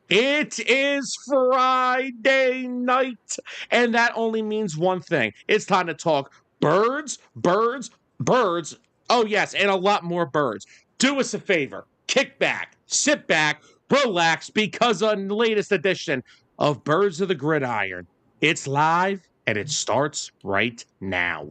It is Friday night, and that only means one thing. It's time to talk birds, birds, birds. Oh, yes, and a lot more birds. Do us a favor, kick back, sit back, relax, because on the latest edition of Birds of the Gridiron, it's live and it starts right now.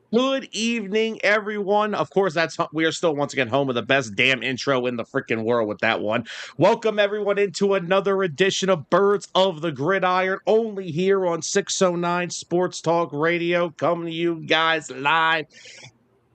Good evening, everyone. Of course, we are still once again home with the best damn intro in the freaking world with that one. Welcome everyone into another edition of Birds of the Gridiron, only here on 609 Sports Talk Radio, coming to you guys live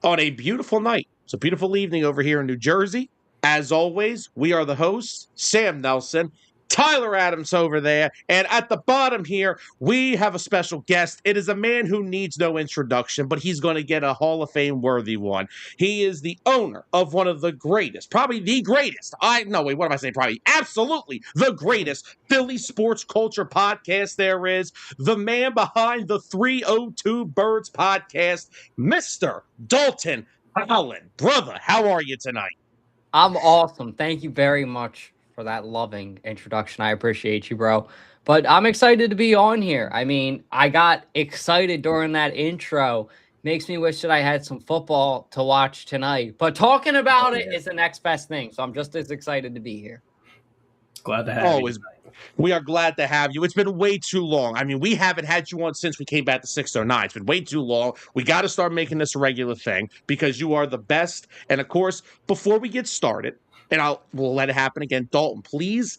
on a beautiful night. It's a beautiful evening over here in New Jersey. As always, we are the hosts, Sam Nelson, Tyler Adams over there, and at the bottom here, we have a special guest. It is a man who needs no introduction, but he's going to get a Hall of Fame worthy one. He is the owner of one of the greatest, probably the greatest. What am I saying? Probably absolutely the greatest Philly sports culture podcast there is. The man behind the 302 Birds podcast, Mr. Dalton Holland. Brother, how are you tonight? I'm awesome. Thank you very much for that loving introduction. I appreciate you, bro. But I'm excited to be on here. I mean, I got excited during that intro. Makes me wish that I had some football to watch tonight. But talking about it is the next best thing. So I'm just as excited to be here. Glad to have you. We are glad to have you. It's been way too long. I mean, we haven't had you on since we came back to 609. It's been way too long. We got to start making this a regular thing because you are the best. And of course, before we get started, and we'll let it happen again, Dalton, please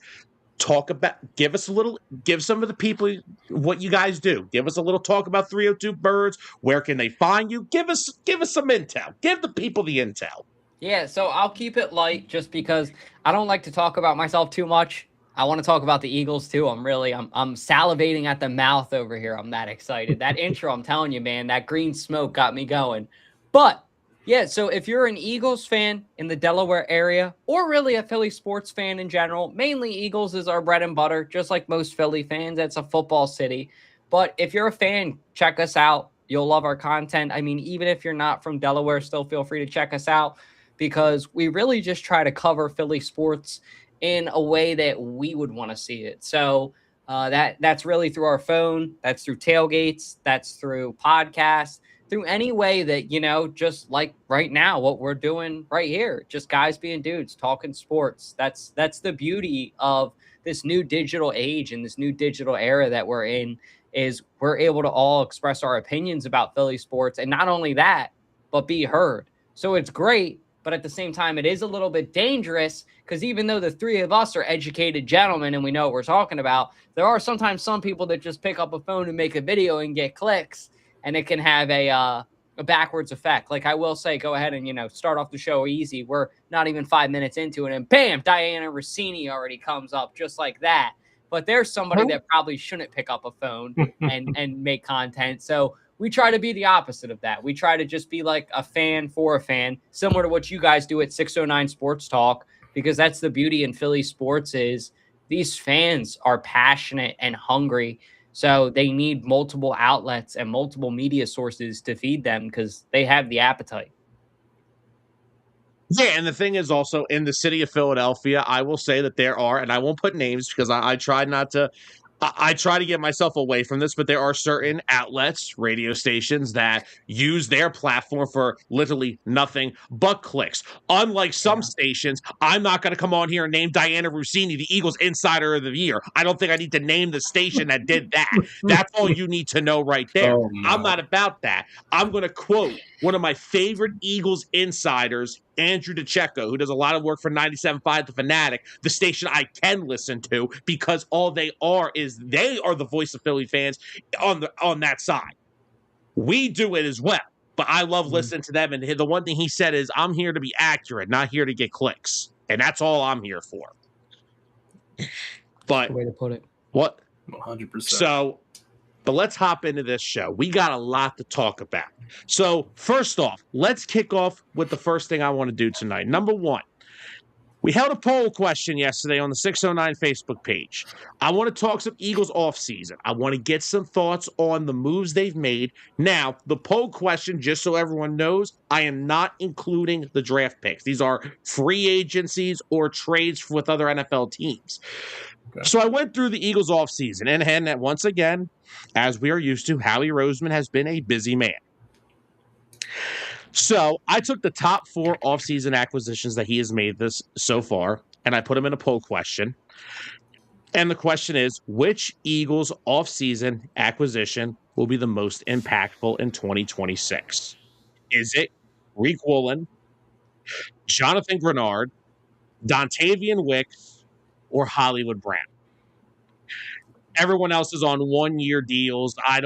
give some of the people what you guys do. Give us a little talk about 302 Birds. Where can they find you? Give us some intel. Give the people the intel. Yeah, so I'll keep it light just because I don't like to talk about myself too much. I want to talk about the Eagles too. I'm salivating at the mouth over here. I'm that excited. That intro, I'm telling you, man, that green smoke got me going. But yeah, so if you're an Eagles fan in the Delaware area, or really a Philly sports fan in general, mainly Eagles is our bread and butter, just like most Philly fans. It's a football city. But if you're a fan, check us out. You'll love our content. I mean, even if you're not from Delaware, still feel free to check us out because we really just try to cover Philly sports in a way that we would want to see it. So that's really through our phone, that's through tailgates, that's through podcasts, through any way that, just like right now, what we're doing right here, just guys being dudes, talking sports. That's the beauty of this new digital age and this new digital era that we're in, is we're able to all express our opinions about Philly sports. And not only that, but be heard. So it's great. But at the same time, it is a little bit dangerous because even though the three of us are educated gentlemen and we know what we're talking about, there are sometimes some people that just pick up a phone and make a video and get clicks, and it can have a backwards effect. Like I will say, go ahead and, start off the show easy. We're not even 5 minutes into it, and bam, Diana Rossini already comes up just like that. But there's somebody that probably shouldn't pick up a phone and make content. So we try to be the opposite of that. We try to just be like a fan for a fan, similar to what you guys do at 609 Sports Talk, because that's the beauty in Philly sports is these fans are passionate and hungry. So they need multiple outlets and multiple media sources to feed them because they have the appetite. Yeah, and the thing is also in the city of Philadelphia, I will say that there are, and I won't put names because I try not to I try to get myself away from this, but there are certain outlets, radio stations that use their platform for literally nothing but clicks. Unlike some stations, I'm not going to come on here and name Diana Rossini the Eagles Insider of the Year. I don't think I need to name the station that did that. That's all you need to know right there. Oh, no. I'm not about that. I'm going to quote one of my favorite Eagles insiders, Andrew DeCecco, who does a lot of work for 97.5 The Fanatic, the station I can listen to, because all they are is they are the voice of Philly fans on that side. We do it as well, but I love listening to them. And the one thing he said is, I'm here to be accurate, not here to get clicks. And that's all I'm here for. But way to put it. What? 100%. So, but let's hop into this show. We got a lot to talk about. So first off, let's kick off with the first thing I want to do tonight. Number one, we held a poll question yesterday on the 609 Facebook page. I want to talk some Eagles offseason. I want to get some thoughts on the moves they've made. Now, the poll question, just so everyone knows, I am not including the draft picks. These are free agencies or trades with other NFL teams. Okay. So I went through the Eagles offseason, and once again, as we are used to, Howie Roseman has been a busy man. So I took the top 4 offseason acquisitions that he has made this so far, and I put them in a poll question. And the question is, which Eagles offseason acquisition will be the most impactful in 2026? Is it Reek Woolen, Jonathan Grenard, Dontavian Wicks, or Hollywood Brown? Everyone else is on 1-year deals. I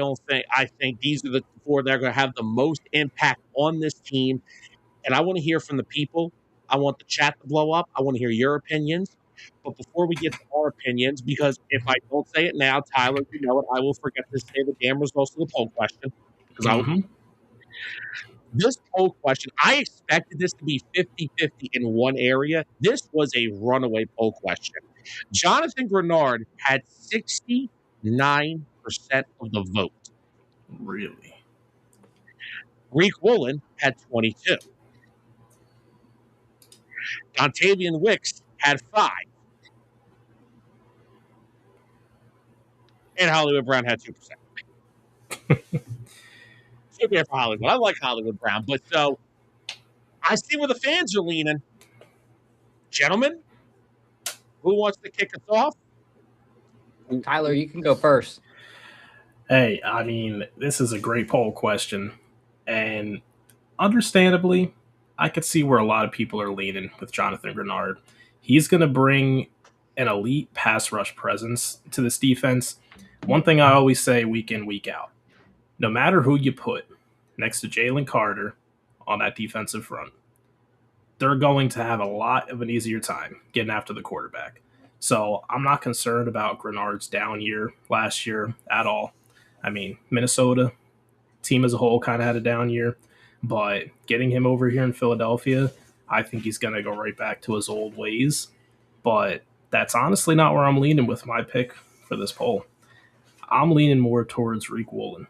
think these are the 4 that are going to have the most impact on this team. And I want to hear from the people. I want the chat to blow up. I want to hear your opinions. But before we get to our opinions, because if I don't say it now, Tyler, you know it, I will forget to say the damn results of the poll question. This poll question, I expected this to be 50-50 in one area. This was a runaway poll question. Jonathan Grenard had 69% of the vote. Really? Reek Woolen had 22. Dontavian Wicks had 5. And Hollywood Brown had 2%. Should be here for Hollywood. I like Hollywood Brown, but so I see where the fans are leaning. Gentlemen, who wants to kick us off? Tyler, you can go first. Hey, I mean, this is a great poll question. And understandably, I could see where a lot of people are leaning with Jonathan Grenard. He's going to bring an elite pass rush presence to this defense. One thing I always say week in, week out, no matter who you put next to Jalen Carter on that defensive front, they're going to have a lot of an easier time getting after the quarterback. So I'm not concerned about Grenard's down year last year at all. I mean, Minnesota, team as a whole, kind of had a down year. But getting him over here in Philadelphia, I think he's going to go right back to his old ways. But that's honestly not where I'm leaning with my pick for this poll. I'm leaning more towards Reek Woolen.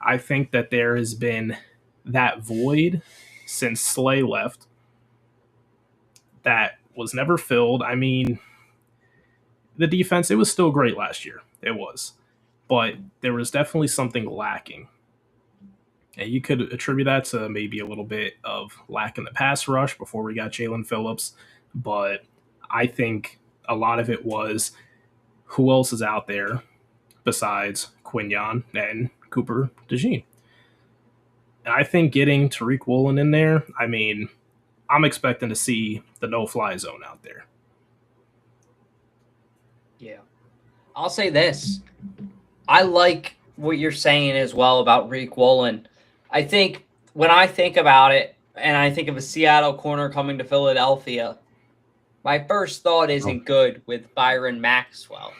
I think that there has been that void since Slay left that was never filled. I mean, the defense, it was still great last year. It was. But there was definitely something lacking. And you could attribute that to maybe a little bit of lack in the pass rush before we got Jalen Phillips. But I think a lot of it was who else is out there besides Quinyon and Cooper DeJean. And I think getting Tariq Woolen in there, I mean, I'm expecting to see the no-fly zone out there. Yeah. I'll say this. I like what you're saying as well about Reek Woolen. I think when I think about it, and I think of a Seattle corner coming to Philadelphia, my first thought isn't good with Byron Maxwell.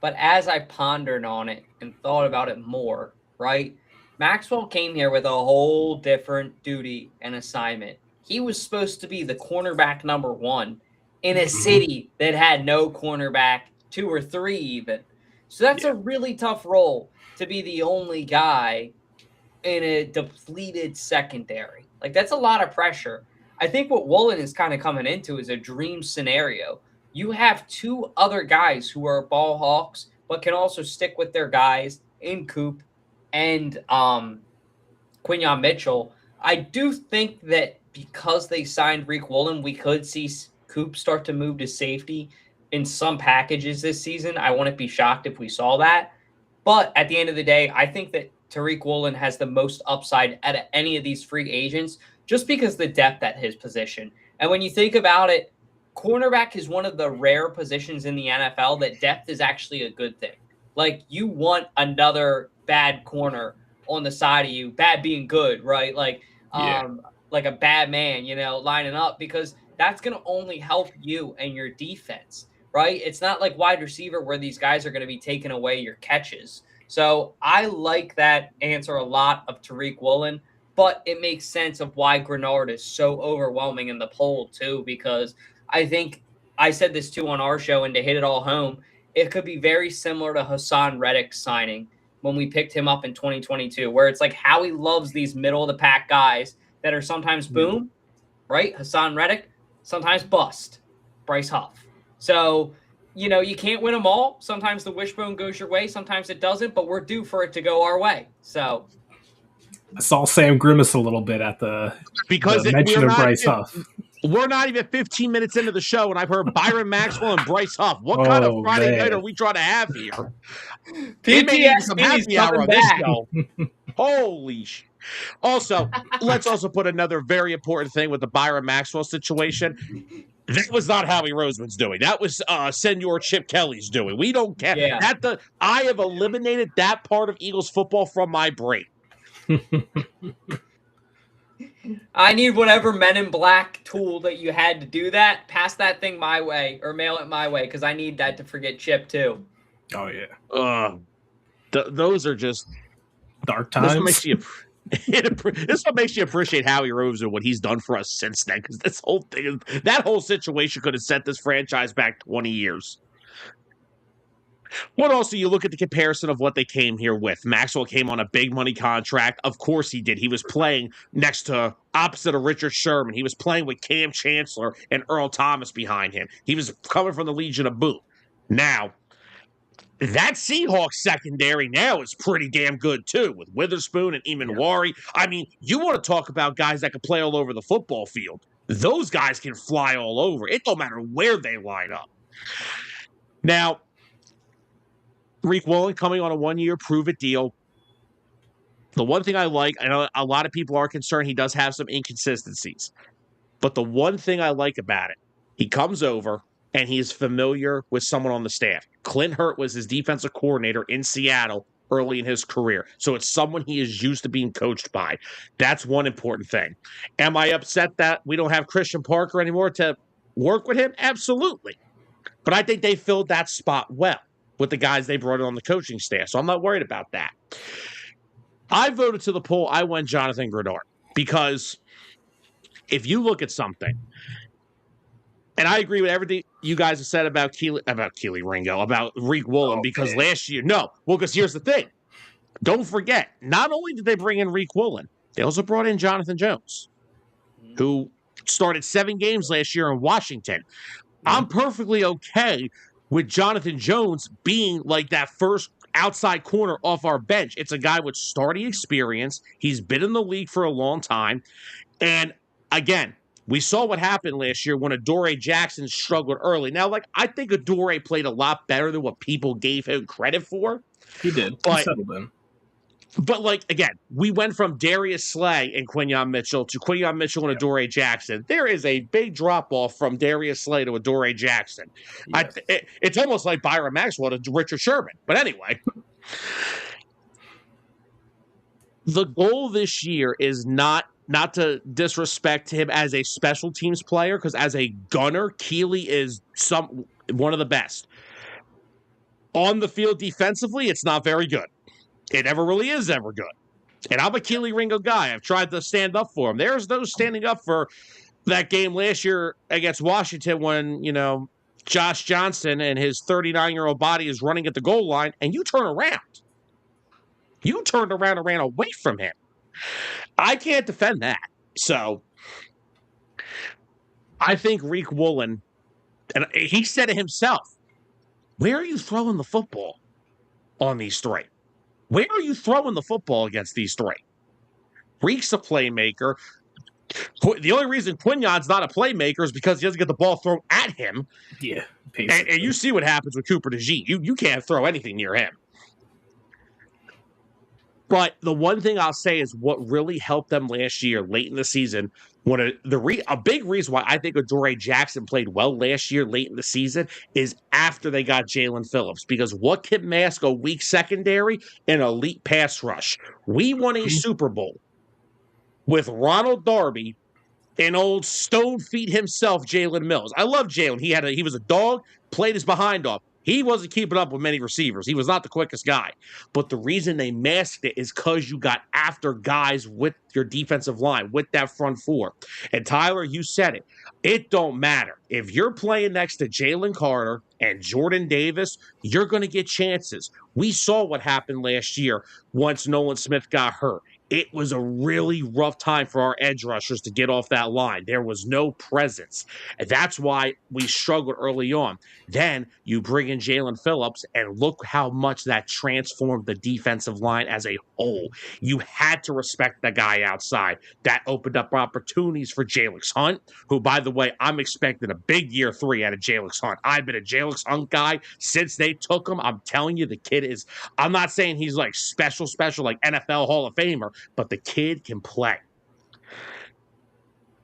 But as I pondered on it and thought about it more, right, Maxwell came here with a whole different duty and assignment. He was supposed to be the cornerback number 1 in a city that had no cornerback, 2 or 3 even. So that's a really tough role to be the only guy in a depleted secondary. Like, that's a lot of pressure. I think what Woolen is kind of coming into is a dream scenario. You have 2 other guys who are ball hawks but can also stick with their guys in Coop and Quinyon Mitchell. I do think that because they signed Reek Woolen, we could see Coop start to move to safety in some packages this season. I wouldn't be shocked if we saw that. But at the end of the day, I think that Tariq Woolen has the most upside out of any of these free agents just because the depth at his position. And when you think about it, cornerback is one of the rare positions in the NFL that depth is actually a good thing. Like, you want another bad corner on the side of you, bad being good, right? Like a bad man, lining up, because that's going to only help you and your defense, right? It's not like wide receiver where these guys are going to be taking away your catches. So I like that answer a lot of Tariq Woolen, but it makes sense of why Grenard is so overwhelming in the poll too, because I think I said this too on our show, and to hit it all home, it could be very similar to Hassan Reddick's signing when we picked him up in 2022, where it's like Howie loves these middle of the pack guys that are sometimes boom, right? Hassan Reddick, sometimes bust, Bryce Huff. So, you can't win them all. Sometimes the wishbone goes your way, sometimes it doesn't, but we're due for it to go our way. So I saw Sam grimace a little bit at the mention of Bryce Huff. We're not even 15 minutes into the show, and I've heard Byron Maxwell and Bryce Huff. What kind of Friday night are we trying to have here? PTSD is coming back. Holy shit. Also, let's also put another very important thing with the Byron Maxwell situation. That was not Howie Roseman's doing. That was Senor Chip Kelly's doing. We don't care. Yeah. I have eliminated that part of Eagles football from my brain. I need whatever Men in Black tool that you had to do that. Pass that thing my way or mail it my way, because I need that to forget Chip too. Oh yeah. Those are just dark times. This is what makes you appreciate Howie Roseman, what he's done for us since then. Because that whole situation could have set this franchise back 20 years. What also, you look at the comparison of what they came here with. Maxwell came on a big money contract. Of course he did. He was playing opposite of Richard Sherman. He was playing with Cam Chancellor and Earl Thomas behind him. He was coming from the Legion of Boom. Now, that Seahawks secondary now is pretty damn good too, with Witherspoon and Emanwari. I mean, you want to talk about guys that can play all over the football field. Those guys can fly all over. It don't matter where they line up. Now, Reek Woolen coming on a 1-year prove-it deal. The one thing I like, I know a lot of people are concerned he does have some inconsistencies. But the one thing I like about it, he comes over and he's familiar with someone on the staff. Clint Hurt was his defensive coordinator in Seattle early in his career. So it's someone he is used to being coached by. That's one important thing. Am I upset that we don't have Christian Parker anymore to work with him? Absolutely. But I think they filled that spot well with the guys they brought in on the coaching staff. So I'm not worried about that. I voted to the poll. I went Jonathan Grenard because if you look at something, and I agree with everything you guys have said about Keely Ringo, about Reek Woolen, because last year, because here's the thing. Don't forget, not only did they bring in Reek Woolen, they also brought in Jonathan Jones, who started 7 games last year in Washington. I'm perfectly okay with Jonathan Jones being like that first outside corner off our bench. It's a guy with starting experience. He's been in the league for a long time. And again, we saw what happened last year when Adoree Jackson struggled early. Now, I think Adoree played a lot better than what people gave him credit for. He did. He settled in. But, again, we went from Darius Slay and Quinyon Mitchell to Quinyon Mitchell and Adoree Jackson. There is a big drop-off from Darius Slay to Adoree Jackson. Yes. It's almost like Byron Maxwell to Richard Sherman. But anyway, the goal this year is not to disrespect him as a special teams player, because as a gunner, Keely is one of the best. On the field defensively, it's not very good. It never really is ever good. And I'm a Keely Ringo guy. I've tried to stand up for him. There's those standing up for that game last year against Washington when, Josh Johnson and his 39-year-old body is running at the goal line, and you turn around. You turned around and ran away from him. I can't defend that. So I think Reek Woolen, and he said it himself, where are you throwing the football? on these three. Where are you throwing the football against these three? Reek's a playmaker. The only reason Quignon's not a playmaker is because he doesn't get the ball thrown at him. Yeah, and you see what happens with Cooper DeJean. You can't throw anything near him. But the one thing I'll say is what really helped them last year, late in the season, a big reason why I think Adoree Jackson played well last year, late in the season, is after they got Jalen Phillips. Because what can mask a weak secondary? An elite pass rush. We won a Super Bowl with Ronald Darby and old stone feet himself, Jalen Mills. I love Jalen. He was a dog, played his behind off. He wasn't keeping up with many receivers. He was not the quickest guy. But the reason they masked it is because you got after guys with your defensive line, with that front four. And Tyler, you said it. It don't matter. If you're playing next to Jalen Carter and Jordan Davis, you're going to get chances. We saw what happened last year once Nolan Smith got hurt. It was a really rough time for our edge rushers to get off that line. There was no presence. And that's why we struggled early on. Then you bring in Jalen Phillips, and look how much that transformed the defensive line as a whole. You had to respect the guy outside. That opened up opportunities for Jalix Hunt, who, by the way, I'm expecting a big year 3 out of Jalix Hunt. I've been a Jalix Hunt guy since they took him. I'm telling you, the kid is, I'm not saying he's like special, like NFL Hall of Famer, but the kid can play.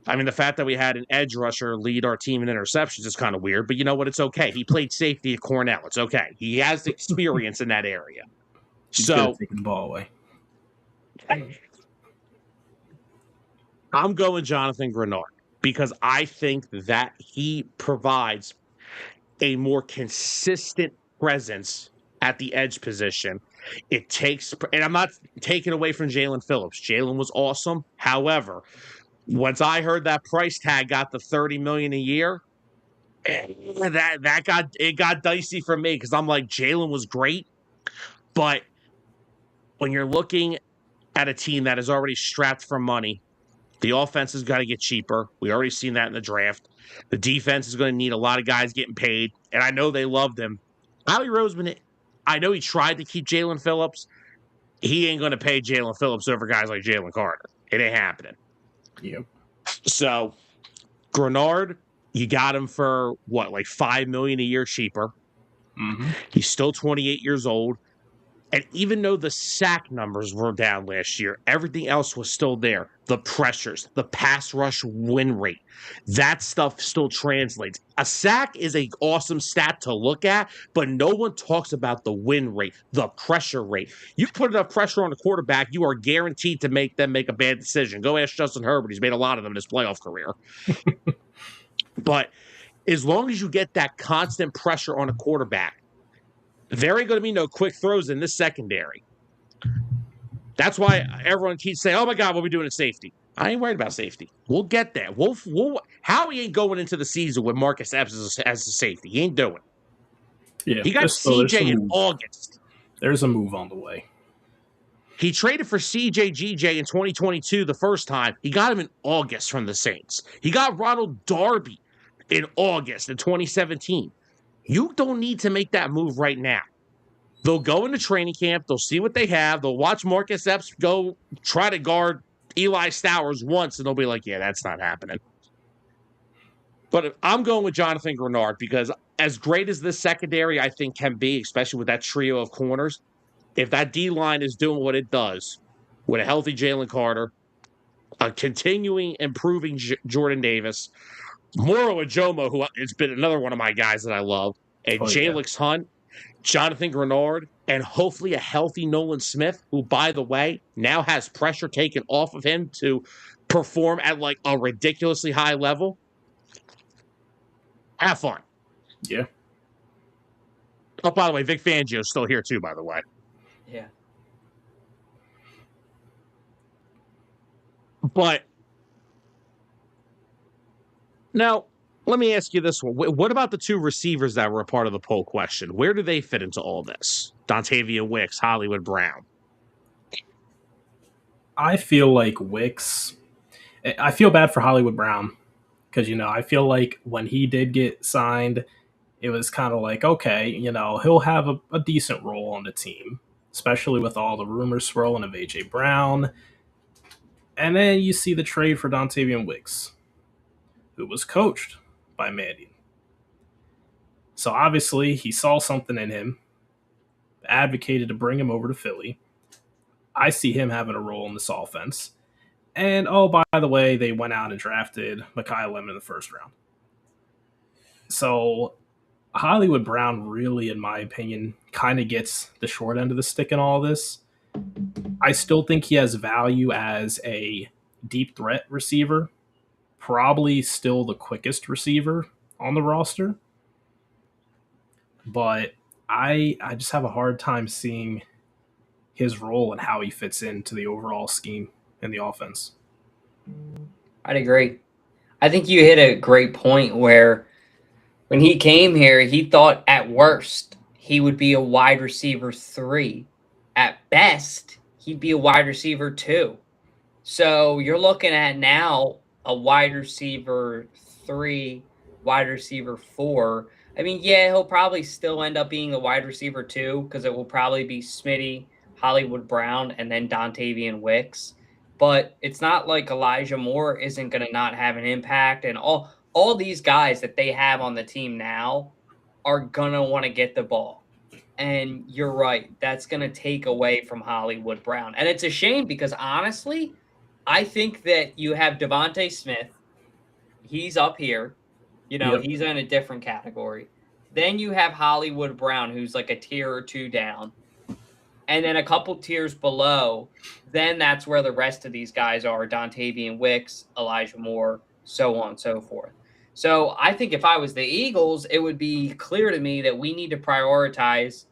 I mean, the fact that we had an edge rusher lead our team in interceptions is kind of weird, but you know what? It's okay. He played safety at Cornell. It's okay. He has experience in that area. He's good at taking the ball away. I'm going Jonathan Grenard because I think that he provides a more consistent presence at the edge position. It takes, and I'm not taking away from Jalen Phillips. Jalen was awesome. However, once I heard that price tag got the $30 million a year, that got dicey for me because I'm like, Jalen was great, but when you're looking at a team that is already strapped for money, the offense has got to get cheaper. We already seen that in the draft. The defense is going to need a lot of guys getting paid, and I know they loved him. Howie Roseman, I know he tried to keep Jalen Phillips. He ain't going to pay Jalen Phillips over guys like Jalen Carter. It ain't happening. Yep. So, Grenard, you got him for what, like $5 million a year cheaper. Mm-hmm. He's still 28 years old. And even though the sack numbers were down last year, everything else was still there. The pressures, the pass rush win rate, that stuff still translates. A sack is an awesome stat to look at, but no one talks about the win rate, the pressure rate. You put enough pressure on the quarterback, you are guaranteed to make them make a bad decision. Go ask Justin Herbert. He's made a lot of them in his playoff career. But as long as you get that constant pressure on a quarterback, there ain't going to be no quick throws in this secondary. That's why everyone keeps saying, oh, my God, what are we doing at safety? I ain't worried about safety. We'll get there. Howie ain't going into the season with Marcus Epps as a safety. He ain't doing it. Yeah, he got CJ in August. There's a move on the way. He traded for CJ GJ in 2022 the first time. He got him in August from the Saints. He got Ronald Darby in August in 2017. You don't need to make that move right now. They'll go into training camp. They'll see what they have. They'll watch Marcus Epps go try to guard Eli Stowers once, and they'll be like, yeah, that's not happening. But I'm going with Jonathan Grenard because as great as this secondary I think can be, especially with that trio of corners, if that D-line is doing what it does with a healthy Jalen Carter, a continuing improving Jordan Davis, Moro Ajomo, who has been another one of my guys that I love, and Jalix Hunt, Jonathan Grenard, and hopefully a healthy Nolan Smith, who, by the way, now has pressure taken off of him to perform at like a ridiculously high level. Have fun. Yeah. Oh, by the way, Vic Fangio's still here too, by the way. Yeah. But now, let me ask you this one. What about the two receivers that were a part of the poll question? Where do they fit into all this? Dontavia Wicks, Hollywood Brown. I feel like Wicks. I feel bad for Hollywood Brown because, I feel like when he did get signed, it was kind of like, okay, he'll have a decent role on the team, especially with all the rumors swirling of AJ Brown. And then you see the trade for Dontavian Wicks, who was coached by Mandy. So obviously he saw something in him, advocated to bring him over to Philly. I see him having a role in this offense. And oh, by the way, they went out and drafted Mekhi Lemon in the first round. So Hollywood Brown really, in my opinion, kind of gets the short end of the stick in all this. I still think he has value as a deep threat receiver, probably still the quickest receiver on the roster. But I just have a hard time seeing his role and how he fits into the overall scheme in the offense. I'd agree. I think you hit a great point where when he came here, he thought at worst he would be a wide receiver 3. At best, he'd be a wide receiver 2. So you're looking at now a wide receiver 3, wide receiver 4. I mean, yeah, he'll probably still end up being the wide receiver 2 because it will probably be Smitty, Hollywood Brown, and then Dontavian Wicks. But it's not like Elijah Moore isn't going to not have an impact. And all these guys that they have on the team now are going to want to get the ball. And you're right. That's going to take away from Hollywood Brown. And it's a shame because honestly, I think that you have Devontae Smith. He's up here. Yep. He's in a different category. Then you have Hollywood Brown, who's like a tier or 2 down. And then a couple tiers below, then that's where the rest of these guys are. Dontavian Wicks, Elijah Moore, so on and so forth. So I think if I was the Eagles, it would be clear to me that we need to prioritize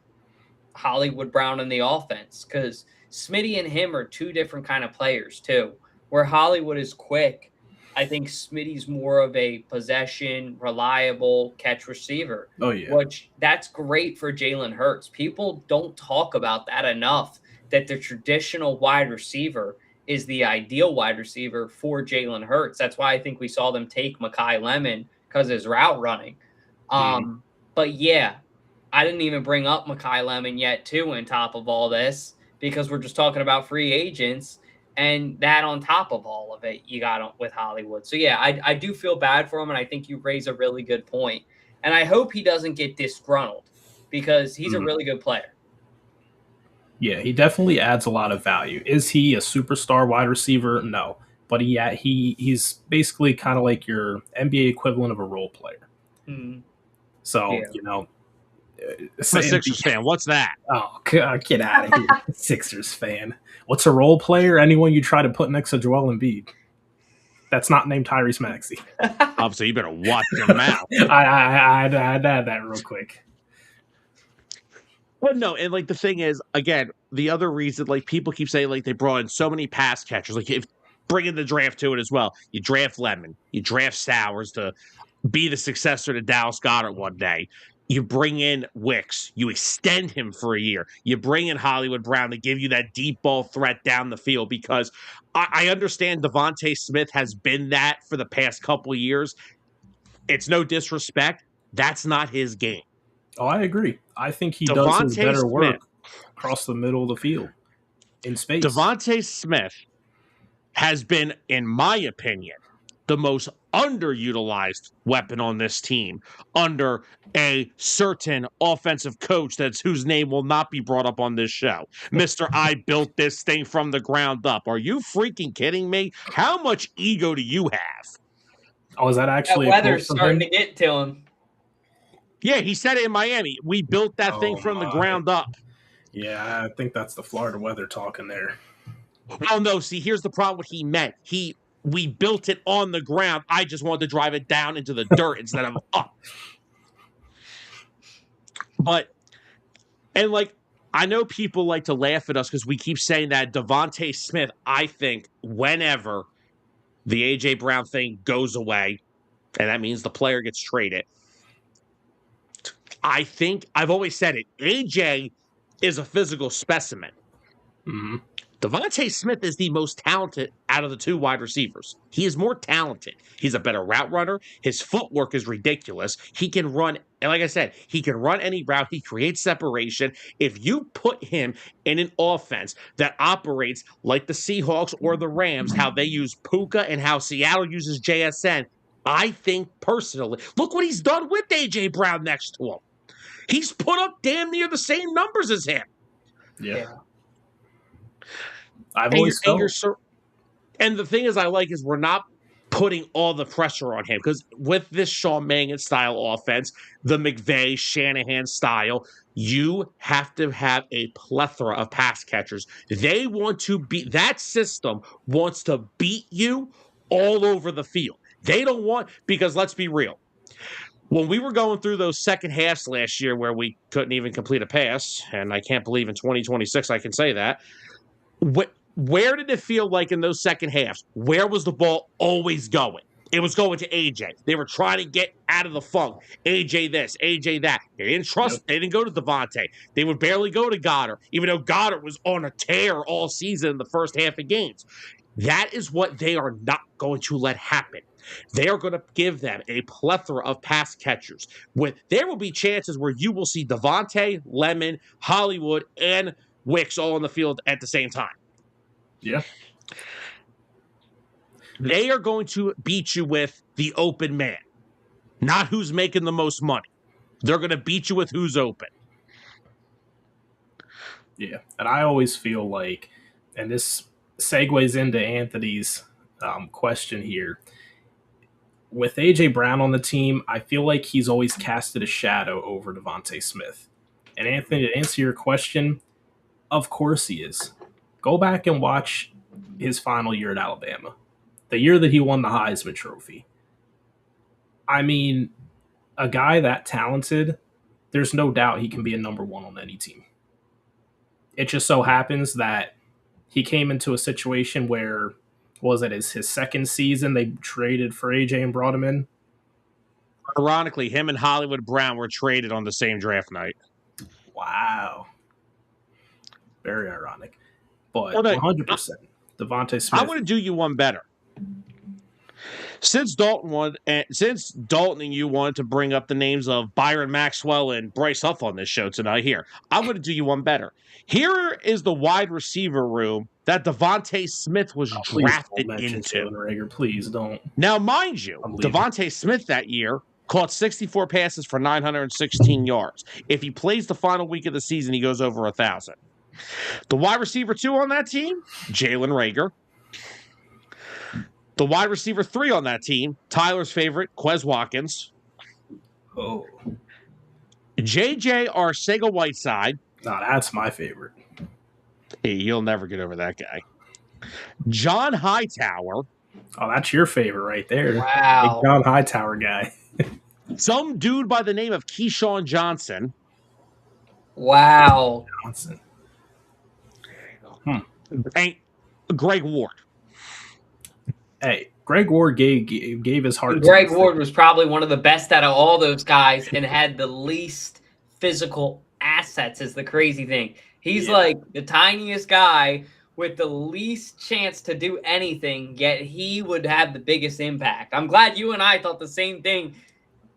Hollywood Brown in the offense because Smitty and him are 2 different kind of players too. Where Hollywood is quick, I think Smitty's more of a possession, reliable catch receiver. Oh, yeah. Which that's great for Jalen Hurts. People don't talk about that enough, that the traditional wide receiver is the ideal wide receiver for Jalen Hurts. That's why I think we saw them take Mekhi Lemon because of his route running. But yeah, I didn't even bring up Mekhi Lemon yet too on top of all this because we're just talking about free agents. And that on top of all of it, you got with Hollywood. So, yeah, I do feel bad for him, and I think you raise a really good point. And I hope he doesn't get disgruntled because he's a really good player. Yeah, he definitely adds a lot of value. Is he a superstar wide receiver? No. But he's basically kind of like your NBA equivalent of a role player. So, I'm a Sixers fan. What's that? Oh, God, get out of here. Sixers fan. What's a role player? Anyone you try to put next to Joel Embiid. That's not named Tyrese Maxey. Obviously, you better watch your mouth. I'd add that real quick. But no, and like the thing is, again, the other reason, like people keep saying, like they brought in so many pass catchers, like if bringing the draft to it as well. You draft Lemon, you draft Sowers to be the successor to Dallas Goedert one day. You bring in Wicks. You extend him for a year. You bring in Hollywood Brown to give you that deep ball threat down the field because I understand Devontae Smith has been that for the past couple of years. It's no disrespect. That's not his game. Oh, I agree. I think he does his better work across the middle of the field in space. Devontae Smith has been, in my opinion, the most underutilized weapon on this team under a certain offensive coach whose name will not be brought up on this show. Mr. I built this thing from the ground up. Are you freaking kidding me? How much ego do you have? Oh, is that actually that weather's starting to get to him? Yeah, he said it in Miami. We built that thing from the ground up. Yeah, I think that's the Florida weather talking there. Well, no, see, here's the problem what he meant. We built it on the ground. I just wanted to drive it down into the dirt instead of up. But, and like, I know people like to laugh at us because we keep saying that Devontae Smith, I think, whenever the A.J. Brown thing goes away, and that means the player gets traded, I think, I've always said it, A.J. is a physical specimen. Mm-hmm. Devontae Smith is the most talented out of the two wide receivers. He is more talented. He's a better route runner. His footwork is ridiculous. He can run, and like I said, he can run any route. He creates separation. If you put him in an offense that operates like the Seahawks or the Rams, how they use Puka and how Seattle uses JSN, I think personally, look what he's done with A.J. Brown next to him. He's put up damn near the same numbers as him. Yeah. I've always felt. And the thing is, I like is we're not putting all the pressure on him because with this Sean Mangan style offense, the McVay, Shanahan style, you have to have a plethora of pass catchers. They want to beat that system wants to beat you all over the field. They don't want because let's be real. When we were going through those second halves last year where we couldn't even complete a pass, and I can't believe in 2026 I can say that. Where did it feel like in those second halves? Where was the ball always going? It was going to AJ. They were trying to get out of the funk. AJ this, AJ that. They didn't trust. They didn't go to Devontae. They would barely go to Goddard, even though Goddard was on a tear all season in the first half of games. That is what they are not going to let happen. They are going to give them a plethora of pass catchers. There will be chances where you will see Devontae, Lemon, Hollywood, and Wicks all on the field at the same time. Yeah. They are going to beat you with the open man, not who's making the most money. They're going to beat you with who's open. Yeah. And I always feel like, and this segues into Anthony's question here, with AJ Brown on the team, I feel like he's always casted a shadow over Devontae Smith. And Anthony, to answer your question, of course he is. Go back and watch his final year at Alabama, the year that he won the Heisman Trophy. I mean, a guy that talented, there's no doubt he can be a number one on any team. It just so happens that he came into a situation where, was it his second season, they traded for AJ and brought him in? Ironically, him and Hollywood Brown were traded on the same draft night. Wow. Very ironic. But 100%. Devontae Smith. I want to do you one better. Since Dalton and you wanted to bring up the names of Byron Maxwell and Bryce Huff on this show tonight, I'm going to do you one better. Here is the wide receiver room that Devontae Smith was drafted into. Rager, please don't. Now, mind you, Devontae Smith that year caught 64 passes for 916 yards. If he plays the final week of the season, he goes over 1,000. The wide receiver 2 on that team, Jalen Rager. The wide receiver 3 on that team, Tyler's favorite, Quez Watkins. Oh. JJ Arcega-Whiteside. No, that's my favorite. Hey, you'll never get over that guy. John Hightower. Oh, that's your favorite right there. Wow. Big John Hightower guy. Some dude by the name of Keyshawn Johnson. Wow. Johnson. And Greg Ward. Hey, Greg Ward gave his heart. Greg Ward was probably one of the best out of all those guys and had the least physical assets is the crazy thing. He's like the tiniest guy with the least chance to do anything, yet he would have the biggest impact. I'm glad you and I thought the same thing,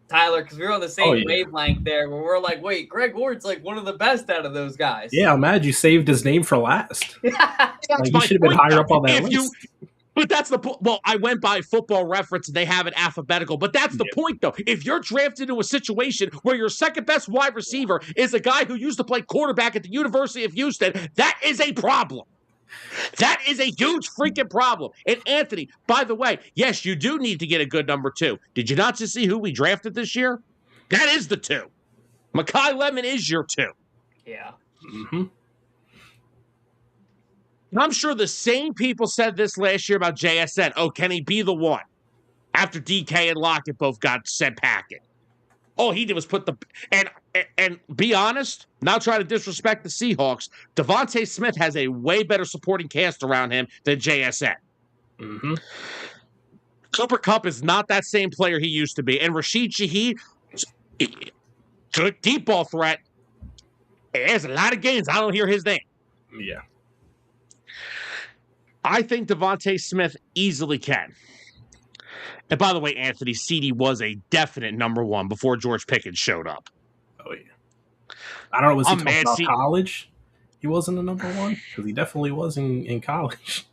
Tyler, because we were on the same wavelength there where we're like, wait, Greg Ward's like one of the best out of those guys. Yeah, I'm mad you saved his name for last. Like, you should have been higher up on that list. But that's the point. Well, I went by Football Reference and they have it alphabetical. But that's the point, though. If you're drafted into a situation where your second best wide receiver is a guy who used to play quarterback at the University of Houston, that is a problem. That is a huge freaking problem. And Anthony, by the way, yes, you do need to get a good number 2. Did you not just see who we drafted this year? That is the 2. Mekhi Lemon is your 2. Yeah. Mm-hmm. I'm sure the same people said this last year about JSN. Oh, can he be the one? After DK and Lockett both got sent packing. All he did was put the and be honest, not trying to disrespect the Seahawks, Devontae Smith has a way better supporting cast around him than JSN. Mm-hmm. Cooper Kupp is not that same player he used to be. And Rashid Shaheed, good deep ball threat. There's a lot of games I don't hear his name. Yeah. I think Devontae Smith easily can. And by the way, Anthony, CD was a definite number one before George Pickens showed up. Oh yeah. I don't know. Was he I'm talking mad. about college? He wasn't the number one because he definitely was in college.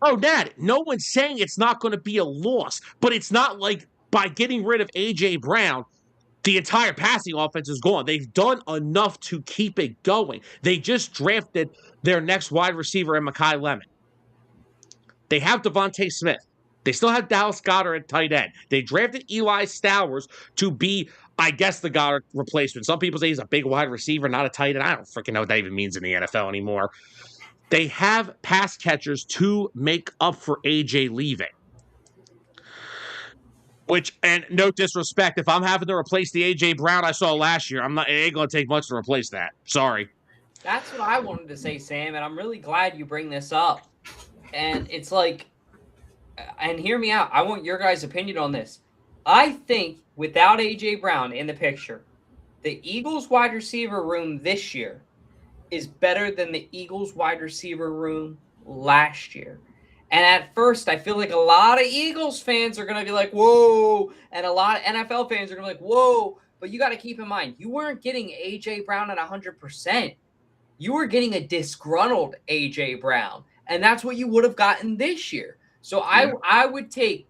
Oh, Dad, no one's saying it's not going to be a loss, but it's not like by getting rid of A.J. Brown, the entire passing offense is gone. They've done enough to keep it going. They just drafted their next wide receiver in Mekhi Lemon. They have Devontae Smith. They still have Dallas Goedert at tight end. They drafted Eli Stowers to be, I guess, the Goddard replacement. Some people say he's a big wide receiver, not a tight end. I don't freaking know what that even means in the NFL anymore. They have pass catchers to make up for AJ leaving. Which, and no disrespect, if I'm having to replace the AJ Brown I saw last year, it ain't gonna take much to replace that. Sorry. That's what I wanted to say, Sam, and I'm really glad you bring this up. And it's like, and hear me out. I want your guys' opinion on this. I think without AJ Brown in the picture, the Eagles wide receiver room this year is better than the Eagles wide receiver room last year. And at first, I feel like a lot of Eagles fans are going to be like, whoa. And a lot of NFL fans are going to be like, whoa. But you got to keep in mind, you weren't getting A.J. Brown at 100%. You were getting a disgruntled A.J. Brown. And that's what you would have gotten this year. So I would take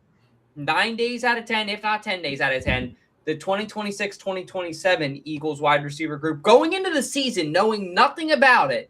9 days out of 10, if not 10 days out of 10, the 2026-2027 Eagles wide receiver group going into the season knowing nothing about it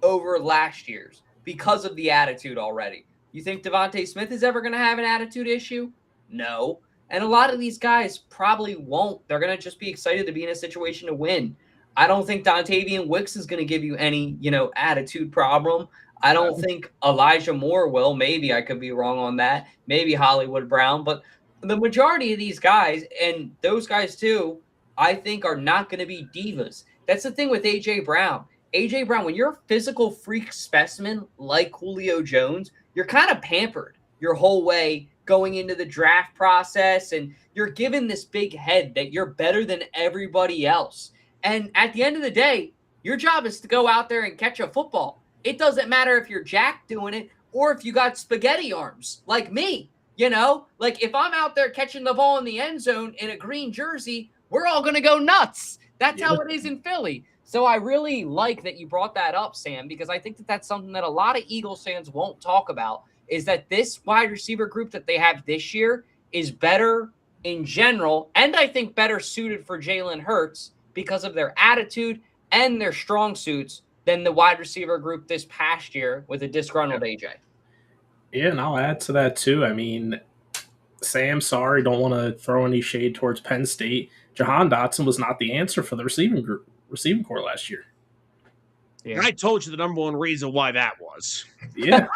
over last year's because of the attitude already. You think Devontae Smith is ever going to have an attitude issue? No. And a lot of these guys probably won't. They're going to just be excited to be in a situation to win. I don't think Dontavian Wicks is going to give you any, attitude problem. I don't think Elijah Moore will. Maybe I could be wrong on that. Maybe Hollywood Brown. But the majority of these guys, and those guys too, I think are not going to be divas. That's the thing with A.J. Brown. A.J. Brown, when you're a physical freak specimen like Julio Jones, you're kind of pampered your whole way going into the draft process, and you're given this big head that you're better than everybody else. And at the end of the day, your job is to go out there and catch a football. It doesn't matter if you're Jack doing it or if you got spaghetti arms like me. Like if I'm out there catching the ball in the end zone in a green jersey, we're all going to go nuts. That's how it is in Philly. So I really like that you brought that up, Sam, because I think that that's something that a lot of Eagles fans won't talk about, is that this wide receiver group that they have this year is better in general, and I think better suited for Jalen Hurts because of their attitude and their strong suits than the wide receiver group this past year with a disgruntled AJ. Yeah, and I'll add to that too. I mean, Sam, sorry, don't want to throw any shade towards Penn State. Jahan Dotson was not the answer for the receiving core last year. Yeah. I told you the number one reason why that was. Yeah.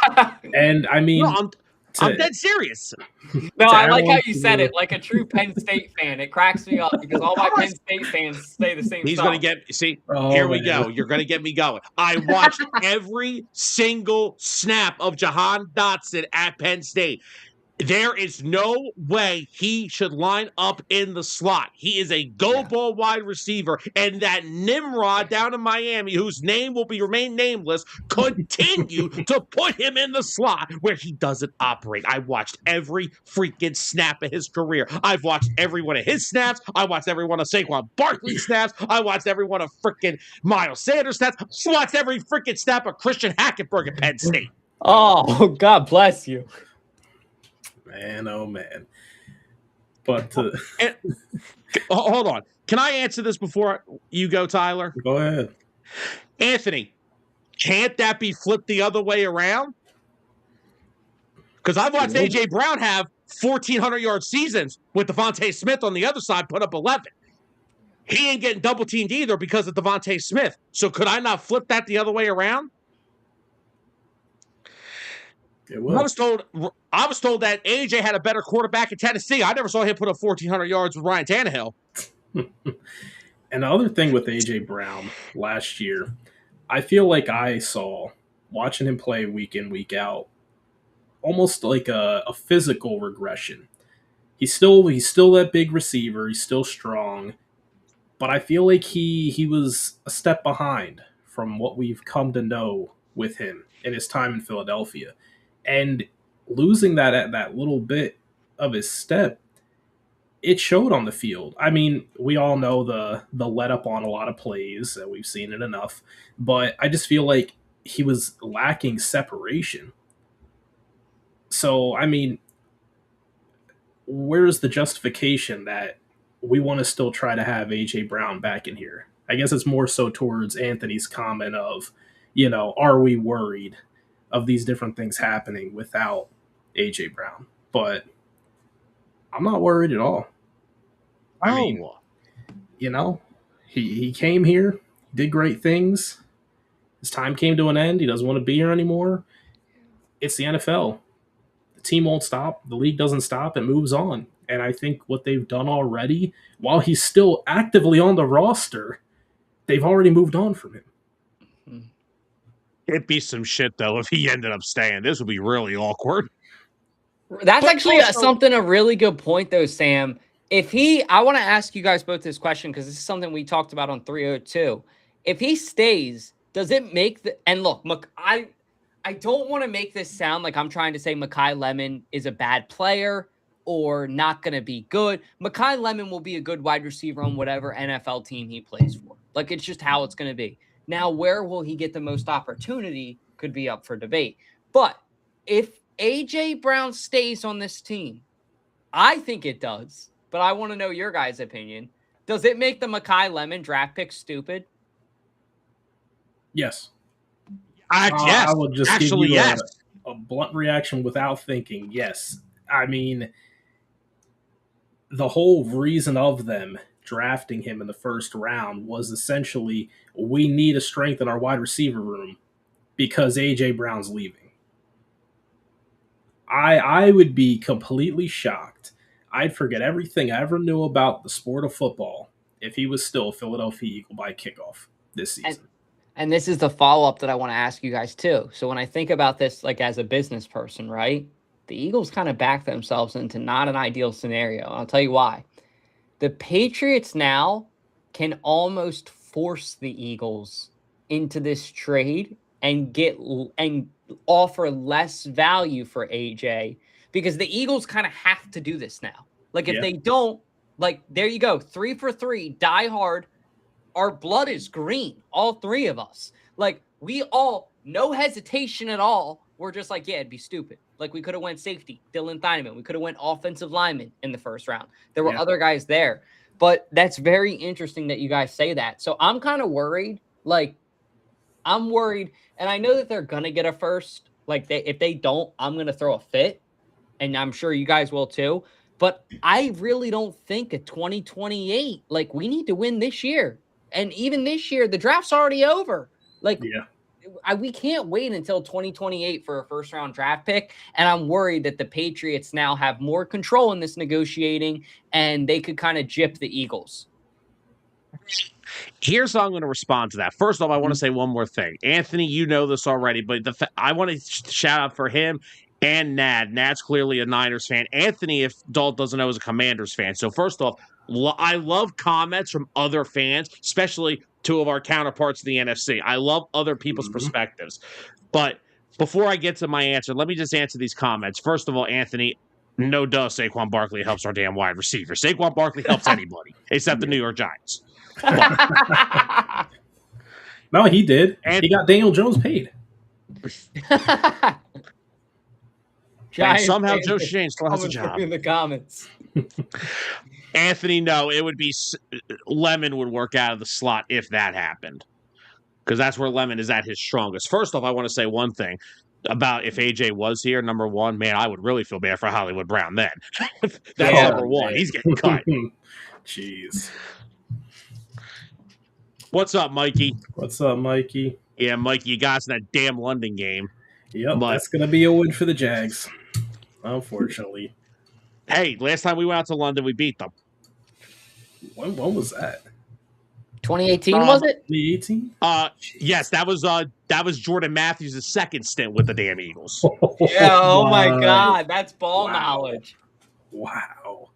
And I mean, no, I'm dead serious. No, I like how you said it, like a true Penn State fan. It cracks me up because all my Penn State fans say the same He's stuff. going to here we go. You're going to get me going. I watched every single snap of Jahan Dotson at Penn State. There is no way he should line up in the slot. He is a go-ball wide receiver, and that Nimrod down in Miami, whose name will remain nameless, continue to put him in the slot where he doesn't operate. I watched every freaking snap of his career. I've watched every one of his snaps. I watched every one of Saquon Barkley's snaps. I watched every one of freaking Miles Sanders snaps. I watched every freaking snap of Christian Hackenberg at Penn State. Oh, God bless you. Man, oh man. But hold on. Can I answer this before you go, Tyler? Go ahead. Anthony, can't that be flipped the other way around? Because I've watched A.J. Brown have 1,400-yard seasons with Devontae Smith on the other side put up 11. He ain't getting double-teamed either because of Devontae Smith. So could I not flip that the other way around? I was told that AJ had a better quarterback in Tennessee. I never saw him put up 1,400 yards with Ryan Tannehill. And the other thing with AJ Brown last year, I feel like I saw watching him play week in, week out, almost like a physical regression. He's still that big receiver. He's still strong. but I feel like he was a step behind from what we've come to know with him in his time in Philadelphia, and losing that little bit of his step, it showed on the field. I mean, we all know the let up on a lot of plays, that we've seen it enough, but I just feel like he was lacking separation. So, I mean, where's the justification that we want to still try to have AJ Brown back in here? I guess it's more so towards Anthony's comment of, are we worried of these different things happening without AJ Brown? But I'm not worried at all. I mean, he came here, did great things. His time came to an end. He doesn't want to be here anymore. It's the NFL. The team won't stop. The league doesn't stop. It moves on. And I think what they've done already, while he's still actively on the roster, they've already moved on from him. It'd be some shit, though, if he ended up staying. This would be really awkward. That's actually a really good point, though, Sam. I want to ask you guys both this question because this is something we talked about on 302. If he stays, does it make and look, I don't want to make this sound like I'm trying to say Mekhi Lemon is a bad player or not going to be good. Mekhi Lemon will be a good wide receiver on whatever NFL team he plays for. Like, it's just how it's going to be. Now, where will he get the most opportunity could be up for debate. But if AJ Brown stays on this team, I think it does, but I want to know your guys' opinion. Does it make the Mekhi Lemon draft pick stupid? Yes. Yes. I will just actually, give you yes. a blunt reaction without thinking. Yes. I mean, the whole reason of them drafting him in the first round was essentially we need to strengthen our wide receiver room because AJ Brown's leaving. I would be completely shocked. I'd forget everything I ever knew about the sport of football if he was still a Philadelphia Eagle by kickoff this season. And this is the follow-up that I want to ask you guys too. So when I think about this, like as a business person, right? The Eagles kind of back themselves into not an ideal scenario. I'll tell you why. The Patriots now can almost force the Eagles into this trade and offer less value for AJ because the Eagles kind of have to do this now. Like if they don't, like there you go, 3 for 3, die hard. Our blood is green, all three of us. Like we all, no hesitation at all. We're just like, yeah, it'd be stupid. Like we could have went safety, Dylan Thieneman. We could have went offensive lineman in the first round. There were other guys there, but that's very interesting that you guys say that. So I'm kind of worried. Like I'm worried, and I know that they're gonna get a first. Like if they don't, I'm gonna throw a fit, and I'm sure you guys will too. But I really don't think a 2028. Like we need to win this year, and even this year, the draft's already over. Like we can't wait until 2028 for a first round draft pick. And I'm worried that the Patriots now have more control in this negotiating, and they could kind of gyp the Eagles. Here's how I'm going to respond to that. First off, I want to say one more thing. Anthony, you know this already, but I want to shout out for him and Nad. Nad's clearly a Niners fan. Anthony, if Dalton doesn't know, is a Commanders fan. So first off, I love comments from other fans, especially two of our counterparts in the NFC. I love other people's perspectives. But before I get to my answer, let me just answer these comments. First of all, Anthony, no duh, Saquon Barkley helps our damn wide receiver. Saquon Barkley helps anybody except the New York Giants. No, he did. And he got Daniel Jones paid. And somehow Joe Shane still has a job. In the comments. Anthony, no, it would be Lemon would work out of the slot if that happened. Because that's where Lemon is at his strongest. First off, I want to say one thing about if AJ was here, number one, man, I would really feel bad for Hollywood Brown then. That's number one. He's getting cut. Jeez. What's up, Mikey? What's up, Mikey? Yeah, Mikey, you got us in that damn London game. Yep, that's going to be a win for the Jags, unfortunately. Hey, last time we went out to London, we beat them. When was that? 2018, was it? 2018? Yes, that was Jordan Matthews' second stint with the damn Eagles. Yeah, oh my God, that's ball knowledge. Wow.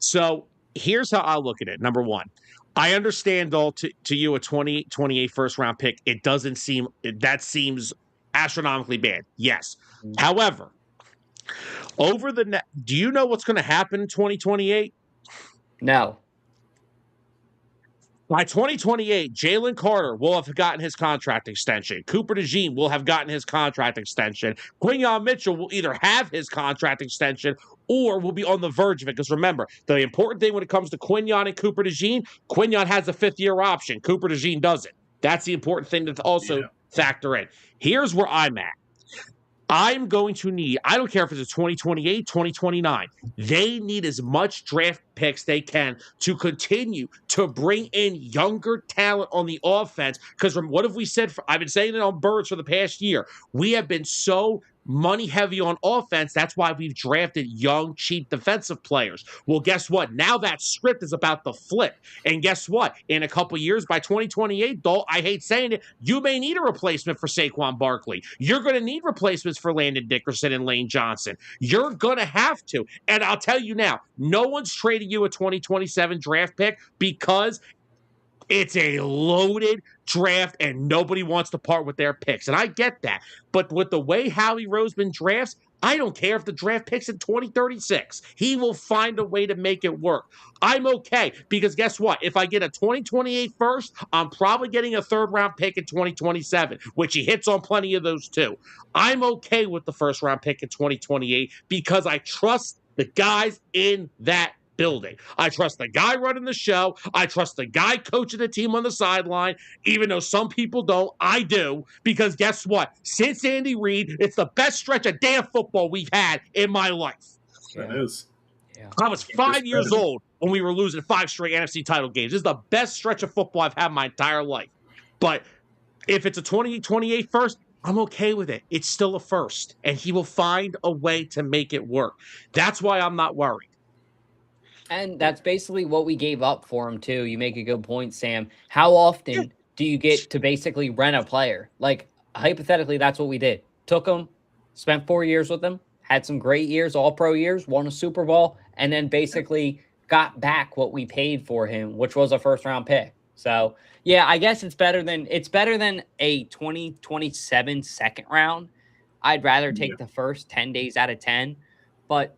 So here's how I look at it. Number one, I understand, though, to you, a 2028 first round pick, it doesn't seem, that seems astronomically bad. Yes. However, do you know what's going to happen in 2028? No. By 2028, Jalen Carter will have gotten his contract extension. Cooper DeJean will have gotten his contract extension. Quinyon Mitchell will either have his contract extension or will be on the verge of it. Because remember, the important thing when it comes to Quinyon and Cooper DeJean, Quinyon has a fifth-year option. Cooper DeJean doesn't. That's the important thing to also factor in. Here's where I'm at. I'm going to need, I don't care if it's a 2028, 2029, they need as much draft picks they can to continue to bring in younger talent on the offense. Because what have we said? I've been saying it on Birds for the past year. We have been so money heavy on offense. That's why we've drafted young, cheap defensive players. Well, guess what? Now that script is about to flip. And guess what? In a couple years, by 2028, though, I hate saying it, you may need a replacement for Saquon Barkley. You're going to need replacements for Landon Dickerson and Lane Johnson. You're going to have to. And I'll tell you now, no one's trading you a 2027 draft pick because it's a loaded draft and nobody wants to part with their picks. And I get that. But with the way Howie Roseman drafts, I don't care if the draft pick's in 2036. He will find a way to make it work. I'm okay because guess what? If I get a 2028 first, I'm probably getting a third-round pick in 2027, which he hits on plenty of those too. I'm okay with the first-round pick in 2028 because I trust the guys in that building. I trust the guy running the show. I trust the guy coaching the team on the sideline, even though some people don't. I do, because guess what? Since Andy Reid, it's the best stretch of damn football we've had in my life. It is. Yeah. I was 5 years old when we were losing 5 straight NFC title games. This is the best stretch of football I've had my entire life. But if it's a 2028 first, I'm okay with it. It's still a first, and he will find a way to make it work. That's why I'm not worried. And that's basically what we gave up for him, too. You make a good point, Sam. How often do you get to basically rent a player? Like, hypothetically, that's what we did. Took him, spent 4 years with him, had some great years, all-pro years, won a Super Bowl, and then basically got back what we paid for him, which was a first-round pick. So, yeah, I guess it's better than a 2027 second round. I'd rather take the first 10 days out of 10, but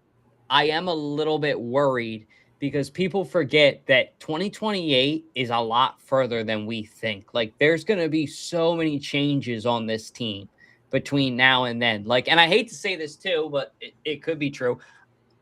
I am a little bit worried because people forget that 2028 is a lot further than we think. Like, there's going to be so many changes on this team between now and then. Like, and I hate to say this too, but it could be true.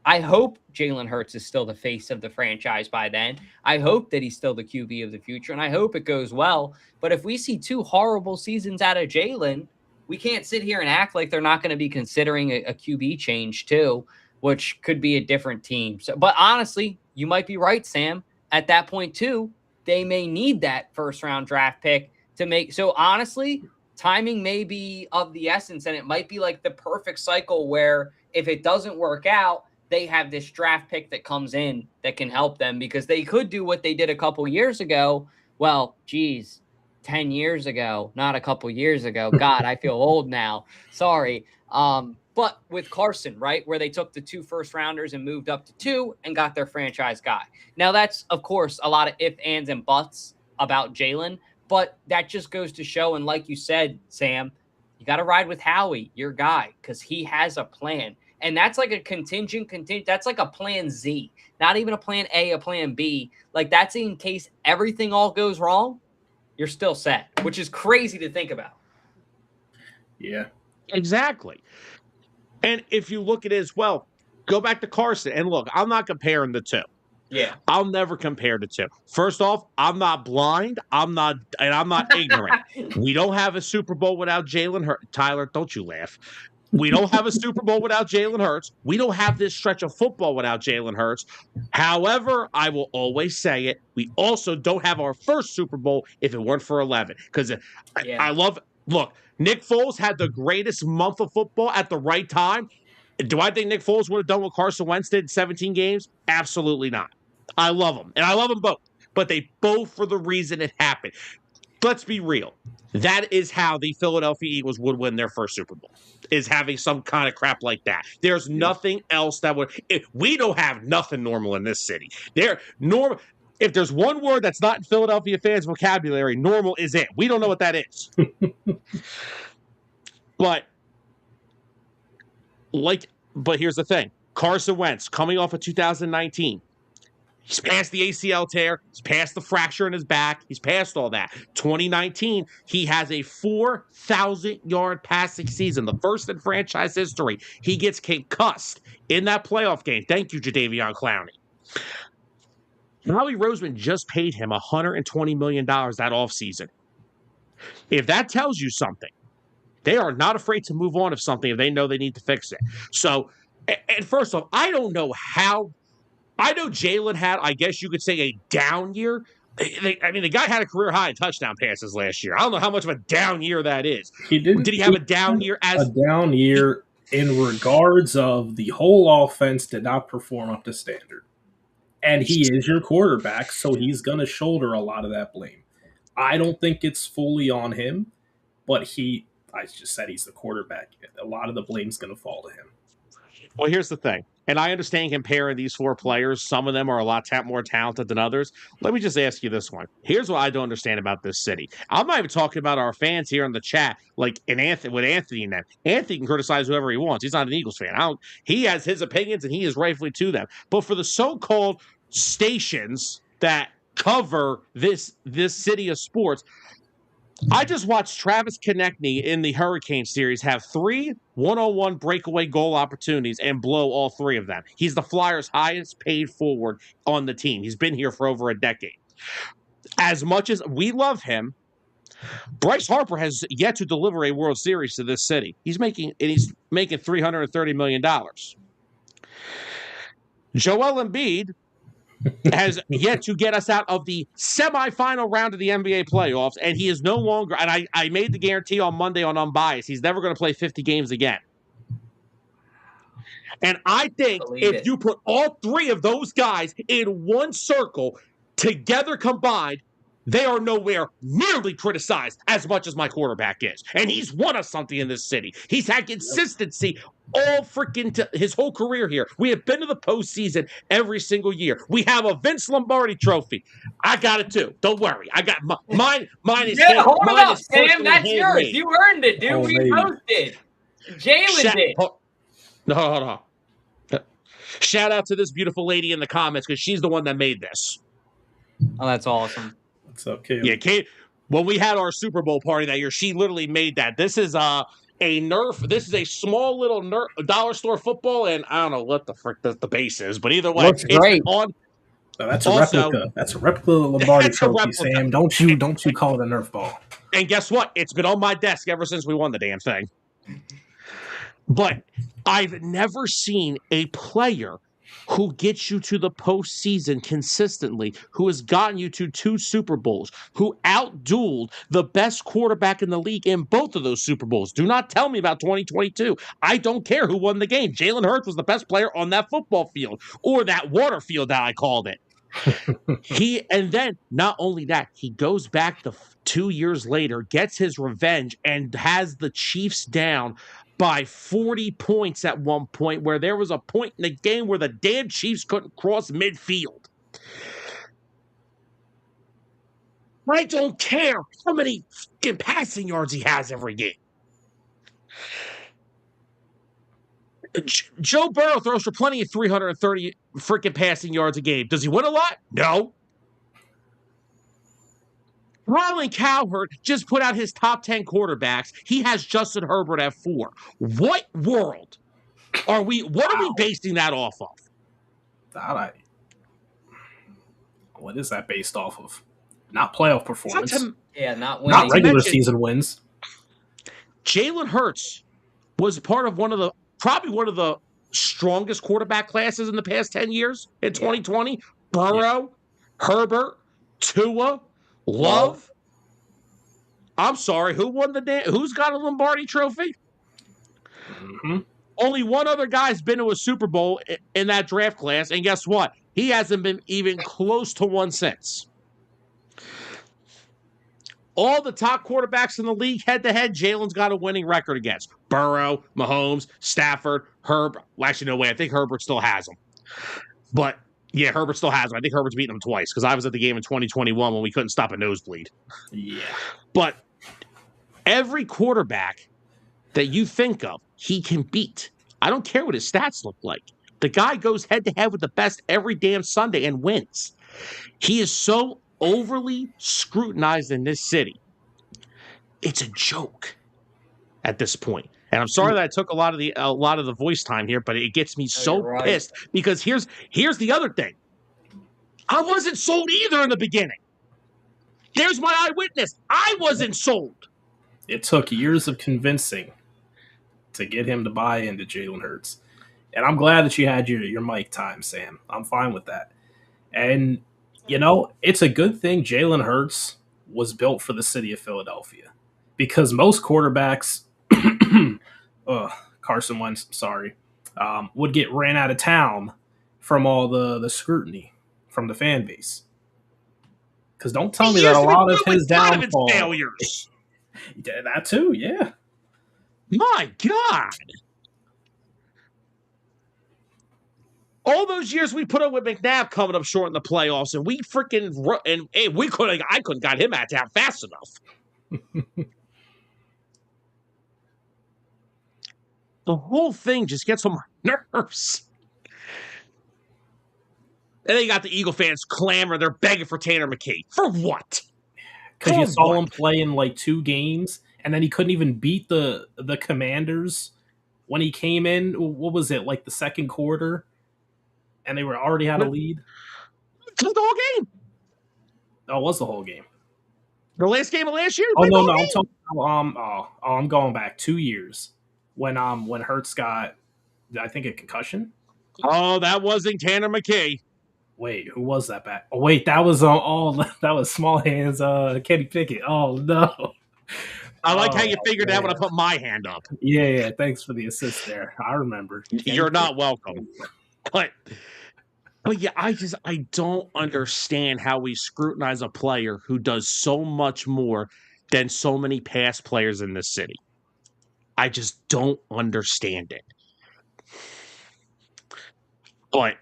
I hope Jalen Hurts is still the face of the franchise by then. I hope that he's still the QB of the future, and I hope it goes well. But if we see 2 horrible seasons out of Jalen, we can't sit here and act like they're not going to be considering a QB change too, which could be a different team. So, but honestly, you might be right, Sam. At that point, too, they may need that first-round draft pick to make. So, honestly, timing may be of the essence, and it might be like the perfect cycle where if it doesn't work out, they have this draft pick that comes in that can help them because they could do what they did a couple years ago. Well, geez, 10 years ago, not a couple years ago. God, I feel old now. Sorry. But with Carson, right, where they took the 2 first-rounders and moved up to 2 and got their franchise guy. Now, that's, of course, a lot of ifs, ands, and buts about Jalen, but that just goes to show, and like you said, Sam, you got to ride with Howie, your guy, because he has a plan. And that's like a contingent. That's like a plan Z, not even a plan A, a plan B. Like, that's in case everything all goes wrong, you're still set, which is crazy to think about. Yeah. Exactly. And if you look at it as well, go back to Carson. And look, I'm not comparing the two. Yeah. I'll never compare the two. First off, I'm not blind. I'm not ignorant. We don't have a Super Bowl without Jalen Hurts. Tyler, don't you laugh. We don't have a Super Bowl without Jalen Hurts. We don't have this stretch of football without Jalen Hurts. However, I will always say it. We also don't have our first Super Bowl if it weren't for 11. Because I love – look, Nick Foles had the greatest month of football at the right time. Do I think Nick Foles would have done what Carson Wentz did in 17 games? Absolutely not. I love them, and I love them both. But they both for the reason it happened. let's be real. That is how the Philadelphia Eagles would win their first Super Bowl, is having some kind of crap like that. There's nothing else that would. We don't have nothing normal in this city. If there's one word that's not in Philadelphia fans' vocabulary, normal is it. We don't know what that is. But here's the thing. Carson Wentz, coming off of 2019, he's past the ACL tear. He's past the fracture in his back. He's past all that. 2019, he has a 4,000-yard passing season, the first in franchise history. He gets concussed in that playoff game. Thank you, Jadeveon Clowney. Howie Roseman just paid him $120 million that offseason. If that tells you something, they are not afraid to move on of something if they know they need to fix it. So, and first off, I don't know how. I know Jalen had, I guess you could say, a down year. The guy had a career high in touchdown passes last year. I don't know how much of a down year that is. Did he have a down year? A down year in regards of the whole offense did not perform up to standard. And he is your quarterback, so he's going to shoulder a lot of that blame. I don't think it's fully on him, but I just said he's the quarterback. A lot of the blame's going to fall to him. Well, here's the thing. And I understand comparing these four players. Some of them are a lot more talented than others. Let me just ask you this one. Here's what I don't understand about this city. I'm not even talking about our fans here in the chat, like with Anthony and them. Anthony can criticize whoever he wants. He's not an Eagles fan. He has his opinions, and he is rightfully to them. But for the so-called stations that cover this city of sports, I just watched Travis Konechny in the Hurricane series have 3 one-on-one breakaway goal opportunities and blow all 3 of them. He's the Flyers' highest paid forward on the team. He's been here for over a decade. As much as we love him, Bryce Harper has yet to deliver a World Series to this city. He's making $330 million. Joel Embiid has yet to get us out of the semifinal round of the NBA playoffs, and he is no longer, and I made the guarantee on Monday on Unbiased, he's never going to play 50 games again. And I think if you put all 3 of those guys in one circle together combined, they are nowhere nearly criticized as much as my quarterback is. And he's won us something in this city. He's had consistency all freaking his whole career here. We have been to the postseason every single year. We have a Vince Lombardi trophy. I got it too. Don't worry. I got mine. Mine is hold on up, Sam. That's yours. You earned it, dude. We both did. Jalen did. No, hold on. Shout out to this beautiful lady in the comments because she's the one that made this. Oh, that's awesome. What's up, Kate? Yeah, Kate. When we had our Super Bowl party that year, she literally made that. This is a Nerf. This is a small little Nerf dollar store football, and I don't know what the frick the base is, but either way, looks great. That's a replica. That's a replica of the Lombardi trophy, Sam. Don't you call it a Nerf ball? And guess what? It's been on my desk ever since we won the damn thing. But I've never seen a player who gets you to the postseason consistently, who has gotten you to 2 Super Bowls, who outdueled the best quarterback in the league in both of those Super Bowls. Do not tell me about 2022. I don't care who won the game. Jalen Hurts was the best player on that football field, or that water field that I called it. And then not only that, he goes back 2 years later, gets his revenge, and has the Chiefs down by 40 points at one point, where there was a point in the game where the damn Chiefs couldn't cross midfield. I don't care how many fucking passing yards he has every game. Joe Burrow throws for plenty of 330 freaking passing yards a game. Does he win a lot? No. Colin Cowherd just put out his top 10 quarterbacks. He has Justin Herbert at 4. What world are we basing that off of? What is that based off of? Not playoff performance. Not winning. Not regular season wins. Jalen Hurts was part of probably one of the strongest quarterback classes in the past 10 years in 2020. Burrow, Herbert, Tua, Love. I'm sorry, who's got a Lombardi trophy? Mm-hmm. Only one other guy's been to a Super Bowl in that draft class, and guess what? He hasn't been even close to one since. All the top quarterbacks in the league head-to-head, Jalen's got a winning record against. Burrow, Mahomes, Stafford, Herb. Well, actually, no way. I think Herbert still has them. But, yeah, Herbert still has them. I think Herbert's beaten them twice because I was at the game in 2021 when we couldn't stop a nosebleed. Yeah. But every quarterback that you think of, he can beat. I don't care what his stats look like. The guy goes head-to-head with the best every damn Sunday and wins. He is so overly scrutinized in this city. It's a joke at this point. And I'm sorry that I took a lot of the voice time here, but it gets me so pissed because here's the other thing. I wasn't sold either in the beginning. There's my eyewitness. I wasn't sold. It took years of convincing to get him to buy into Jalen Hurts. And I'm glad that you had your mic time, Sam. I'm fine with that. And, it's a good thing Jalen Hurts was built for the city of Philadelphia. Because most quarterbacks, Carson Wentz, sorry, would get ran out of town from all the scrutiny from the fan base. Because don't tell me that a lot of his downfall. Failures. That too, yeah. My God. All those years we put up with McNabb coming up short in the playoffs, and we freaking I couldn't got him out of town fast enough. The whole thing just gets on my nerves. And then you got the Eagle fans clamor. They're begging for Tanner McKee. For what? Because you saw him play in like 2 games, and then he couldn't even beat the Commanders when he came in. What was it, like the second quarter? And they were already had a lead? It was the whole game. Oh, it was the whole game. The last game of last year? Oh, no, I'm talking I'm going back 2 years. When Hurts got, I think, a concussion. Oh, that wasn't Tanner McKee. Wait, who was that back? Oh, wait, that was that was Small Hands, Kenny Pickett. Oh no! I like how you figured that when I put my hand up. Yeah. Thanks for the assist there. I remember. You're not welcome. But yeah, I don't understand how we scrutinize a player who does so much more than so many past players in this city. I just don't understand it. But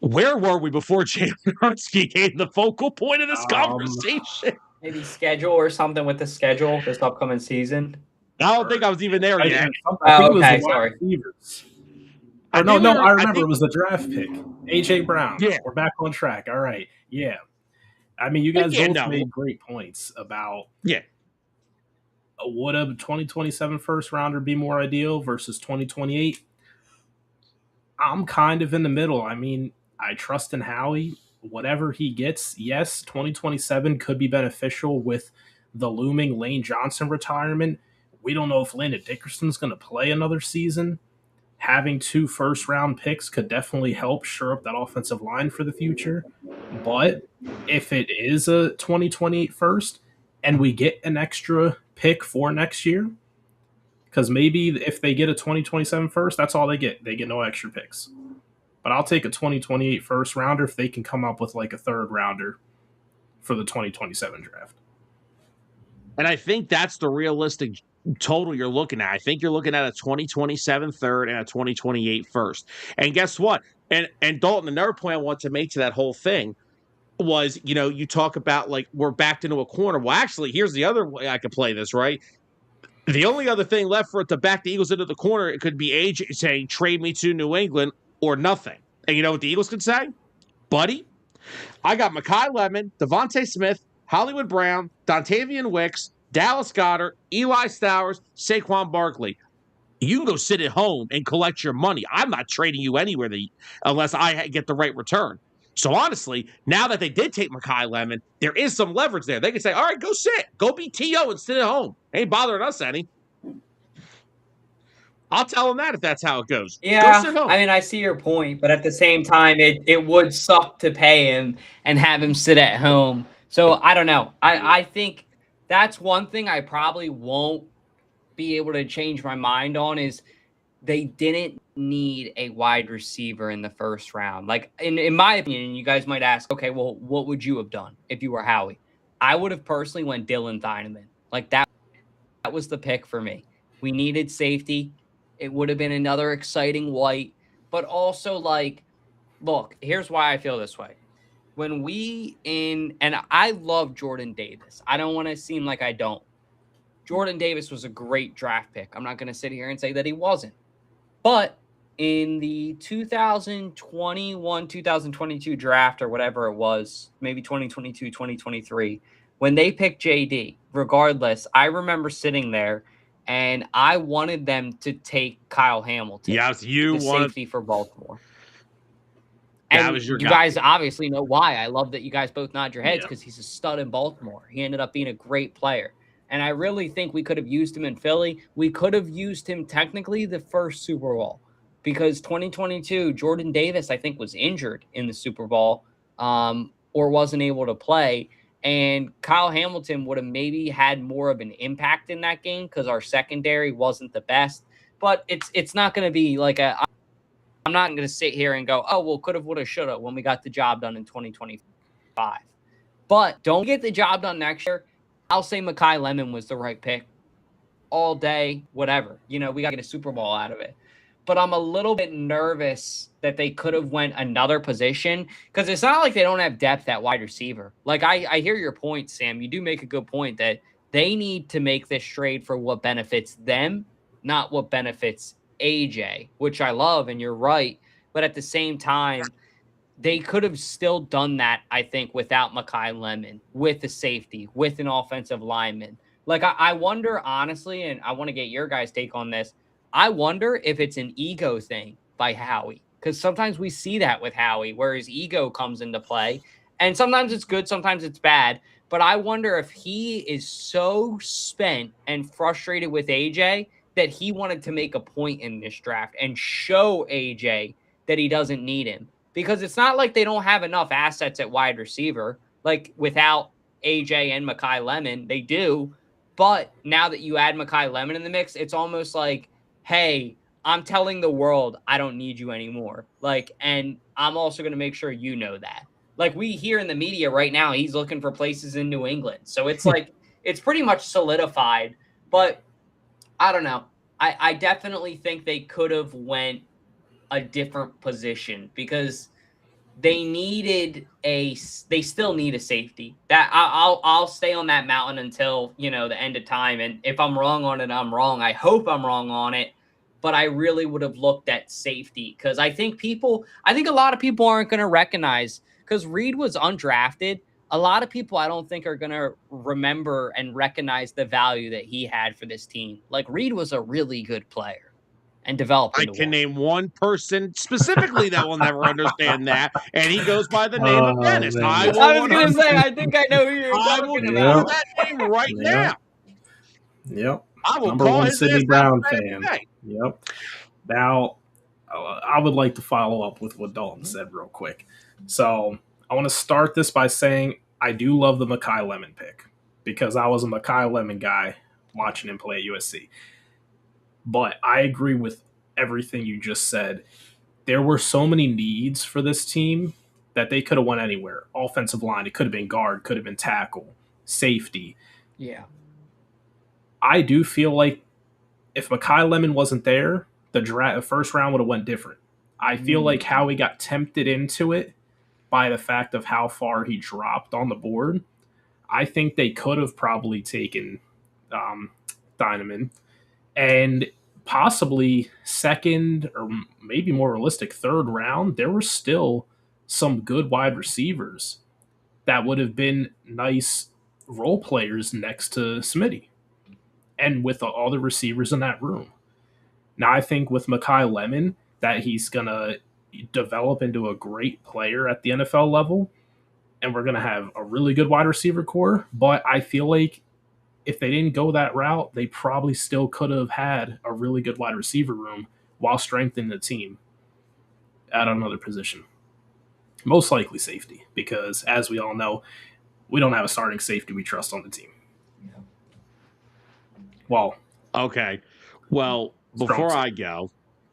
where were we before Jalen Hurts became the focal point of this conversation? Maybe schedule or something with the schedule this upcoming season. I don't think I was even there yet. Okay, sorry. I remember it was the draft pick. A.J. Brown. Yeah. We're back on track. All right. Yeah. I mean, you guys both made great points about would a 2027 first rounder be more ideal versus 2028? I'm kind of in the middle. I mean, I trust in Howie. Whatever he gets, yes, 2027 could be beneficial with the looming Lane Johnson retirement. We don't know if Landon Dickerson's going to play another season. Having 2 first-round picks could definitely help shore up that offensive line for the future. But if it is a 2028 first and we get an extra pick for next year, because maybe if they get a 2027 first, that's all they get. They get no extra picks. But I'll take a 2028 first rounder if they can come up with like a third rounder for the 2027 draft. And I think that's the realistic total you're looking at. I think you're looking at a 2027 third and a 2028 first. And guess what? And Dalton, another point I want to make to that whole thing was, you talk about like we're backed into a corner. Well, actually, here's the other way I could play this, right? The only other thing left for it to back the Eagles into the corner, it could be AJ saying, trade me to New England or nothing. And you know what the Eagles could say? Buddy, I got Mekhi Lemon, Devontae Smith, Hollywood Brown, Dontavian Wicks, Dallas Goedert, Eli Stowers, Saquon Barkley. You can go sit at home and collect your money. I'm not trading you anywhere unless I get the right return. So honestly, now that they did take Mekhi Lemon, there is some leverage there. They can say, all right, go sit. Go be T.O. and sit at home. Ain't bothering us any. I'll tell them that if that's how it goes. Yeah, go sit home. I mean, I see your point, but at the same time, it would suck to pay him and have him sit at home. So I don't know. I think that's one thing I probably won't be able to change my mind on is they didn't need a wide receiver in the first round. Like, in my opinion, you guys might ask, okay, well, what would you have done if you were Howie? I would have personally went Dylan Thieneman. Like that was the pick for me. We needed safety. It would have been another exciting white, but also like, look, here's why I feel this way. And I love Jordan Davis. I don't want to seem like I don't. Jordan Davis was a great draft pick. I'm not going to sit here and say that he wasn't. But in the 2021, 2022 draft or whatever it was, maybe 2022, 2023, when they picked JD, regardless, I remember sitting there and I wanted them to take Kyle Hamilton, Yes, the safety for Baltimore. That And was your you guy. guys obviously know why. I love that you guys both nod your heads because he's a stud in Baltimore. He ended up being a great player. And I really think we could have used him in Philly. We could have used him technically the first Super Bowl because 2022, Jordan Davis, I think, was injured in the Super Bowl or wasn't able to play. And Kyle Hamilton would have maybe had more of an impact in that game because our secondary wasn't the best. But it's not going to be like I'm not going to sit here and go, oh, well, could have, would have, should have when we got the job done in 2025. But don't get the job done next year. I'll say Mekhi Lemon was the right pick all day, whatever. We got to get a Super Bowl out of it. But I'm a little bit nervous that they could have went another position because it's not like they don't have depth at wide receiver. Like I hear your point, Sam. You do make a good point that they need to make this trade for what benefits them, not what benefits AJ, which I love, and you're right. But at the same time, they could have still done that, I think, without Mekhi Lemon, with the safety, with an offensive lineman. Like, I wonder, honestly, and I want to get your guys' take on this, I wonder if it's an ego thing by Howie. Because sometimes we see that with Howie, where his ego comes into play. And sometimes it's good, sometimes it's bad. But I wonder if he is so spent and frustrated with AJ that he wanted to make a point in this draft and show AJ that he doesn't need him. Because it's not like they don't have enough assets at wide receiver. Like without AJ and Mekhi Lemon, they do. But now that you add Mekhi Lemon in the mix, it's almost like, hey, I'm telling the world I don't need you anymore. Like, and I'm also going to make sure you know that. Like we hear in the media right now, he's looking for places in New England. So it's like, it's pretty much solidified. But I don't know. I definitely think they could have went a different position because they still need a safety. That I'll stay on that mountain until, the end of time. And if I'm wrong on it, I'm wrong. I hope I'm wrong on it, but I really would have looked at safety because I think a lot of people aren't going to recognize because Reed was undrafted. A lot of people I don't think are going to remember and recognize the value that he had for this team. Like Reed was a really good player and developed. I can name one person specifically that will never understand that, and he goes by the name of Dennis. I was going to say, I think I know who you're talking about. That name right now. Yep. I will Number call one his Sidney Brown fan. Today. Yep. Now, I would like to follow up with what Dalton said real quick. So I want to start this by saying I do love the Mekhi Lemon pick because I was a Mekhi Lemon guy watching him play at USC. But I agree with everything you just said. There were so many needs for this team that they could have went anywhere. Offensive line, it could have been guard, could have been tackle, safety. Yeah. I do feel like if Mekhi Lemon wasn't there, the first round would have went different. I feel like Howie got tempted into it by the fact of how far he dropped on the board. I think they could have probably taken Thieneman and possibly second or maybe more realistic third round. There were still some good wide receivers that would have been nice role players next to Smitty and with all the receivers in that room. Now I think with Mekhi Lemon that he's going to develop into a great player at the NFL level, and we're going to have a really good wide receiver core. But I feel like if they didn't go that route, they probably still could have had a really good wide receiver room while strengthening the team at another position. Most likely safety, because as we all know, we don't have a starting safety we trust on the team. Yeah. Well, okay. Well, before I go,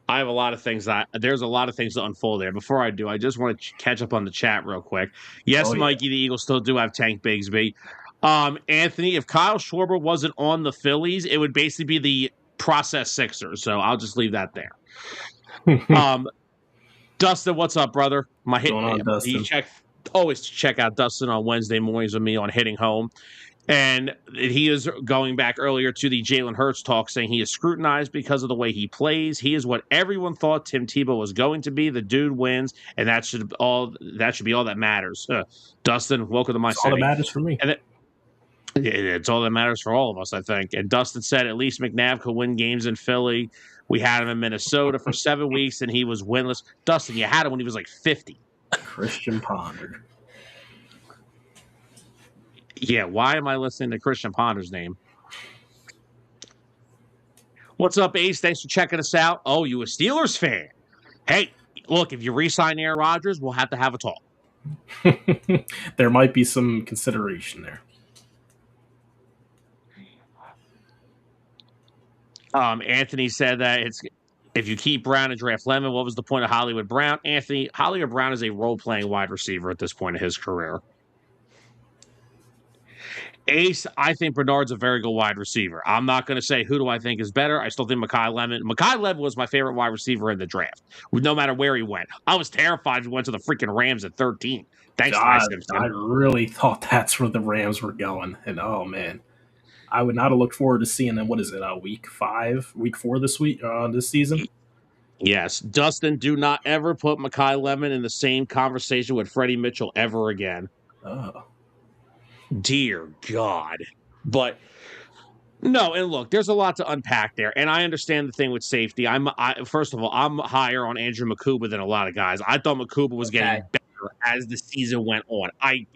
I have a lot of things there's a lot of things to unfold there. Before I do, I just want to catch up on the chat real quick. Yes, Mikey, the Eagles still do have Tank Bigsby. Anthony, if Kyle Schwarber wasn't on the Phillies, it would basically be the process Sixers. So I'll just leave that there. Dustin, what's up, brother? What's going on, Dustin? Always check out Dustin on Wednesday mornings with me on Hitting Home. And he is going back earlier to the Jalen Hurts talk, saying he is scrutinized because of the way he plays. He is what everyone thought Tim Tebow was going to be. The dude wins, and that should be all that matters. Dustin, welcome to my city. All that matters for me. And it's all that matters for all of us, I think. And Dustin said at least McNabb could win games in Philly. We had him in Minnesota for 7 weeks, and he was winless. Dustin, you had him when he was like 50. Christian Ponder. Yeah, why am I listening to Christian Ponder's name? What's up, Ace? Thanks for checking us out. Oh, you a Steelers fan? Hey, look, if you re-sign Aaron Rodgers, we'll have to have a talk. There might be some consideration there. Anthony said that if you keep Brown and draft Lemon, what was the point of Hollywood Brown? Anthony, Hollywood Brown is a role-playing wide receiver at this point of his career. Ace, I think Bernard's a very good wide receiver. I'm not going to say who do I think is better. I still think Mekhi Lemon was my favorite wide receiver in the draft, no matter where he went. I was terrified if he went to the freaking Rams at 13. Thanks, God, I really thought that's where the Rams were going. And, oh, man. I would not have looked forward to seeing them. What is it? Week 4 this season? Yes. Dustin, do not ever put Mekhi Lemon in the same conversation with Freddie Mitchell ever again. Oh. Dear God. But no, and look, there's a lot to unpack there. And I understand the thing with safety. First of all, I'm higher on Andrew Makuba than a lot of guys. I thought Makuba was getting better as the season went on. I'm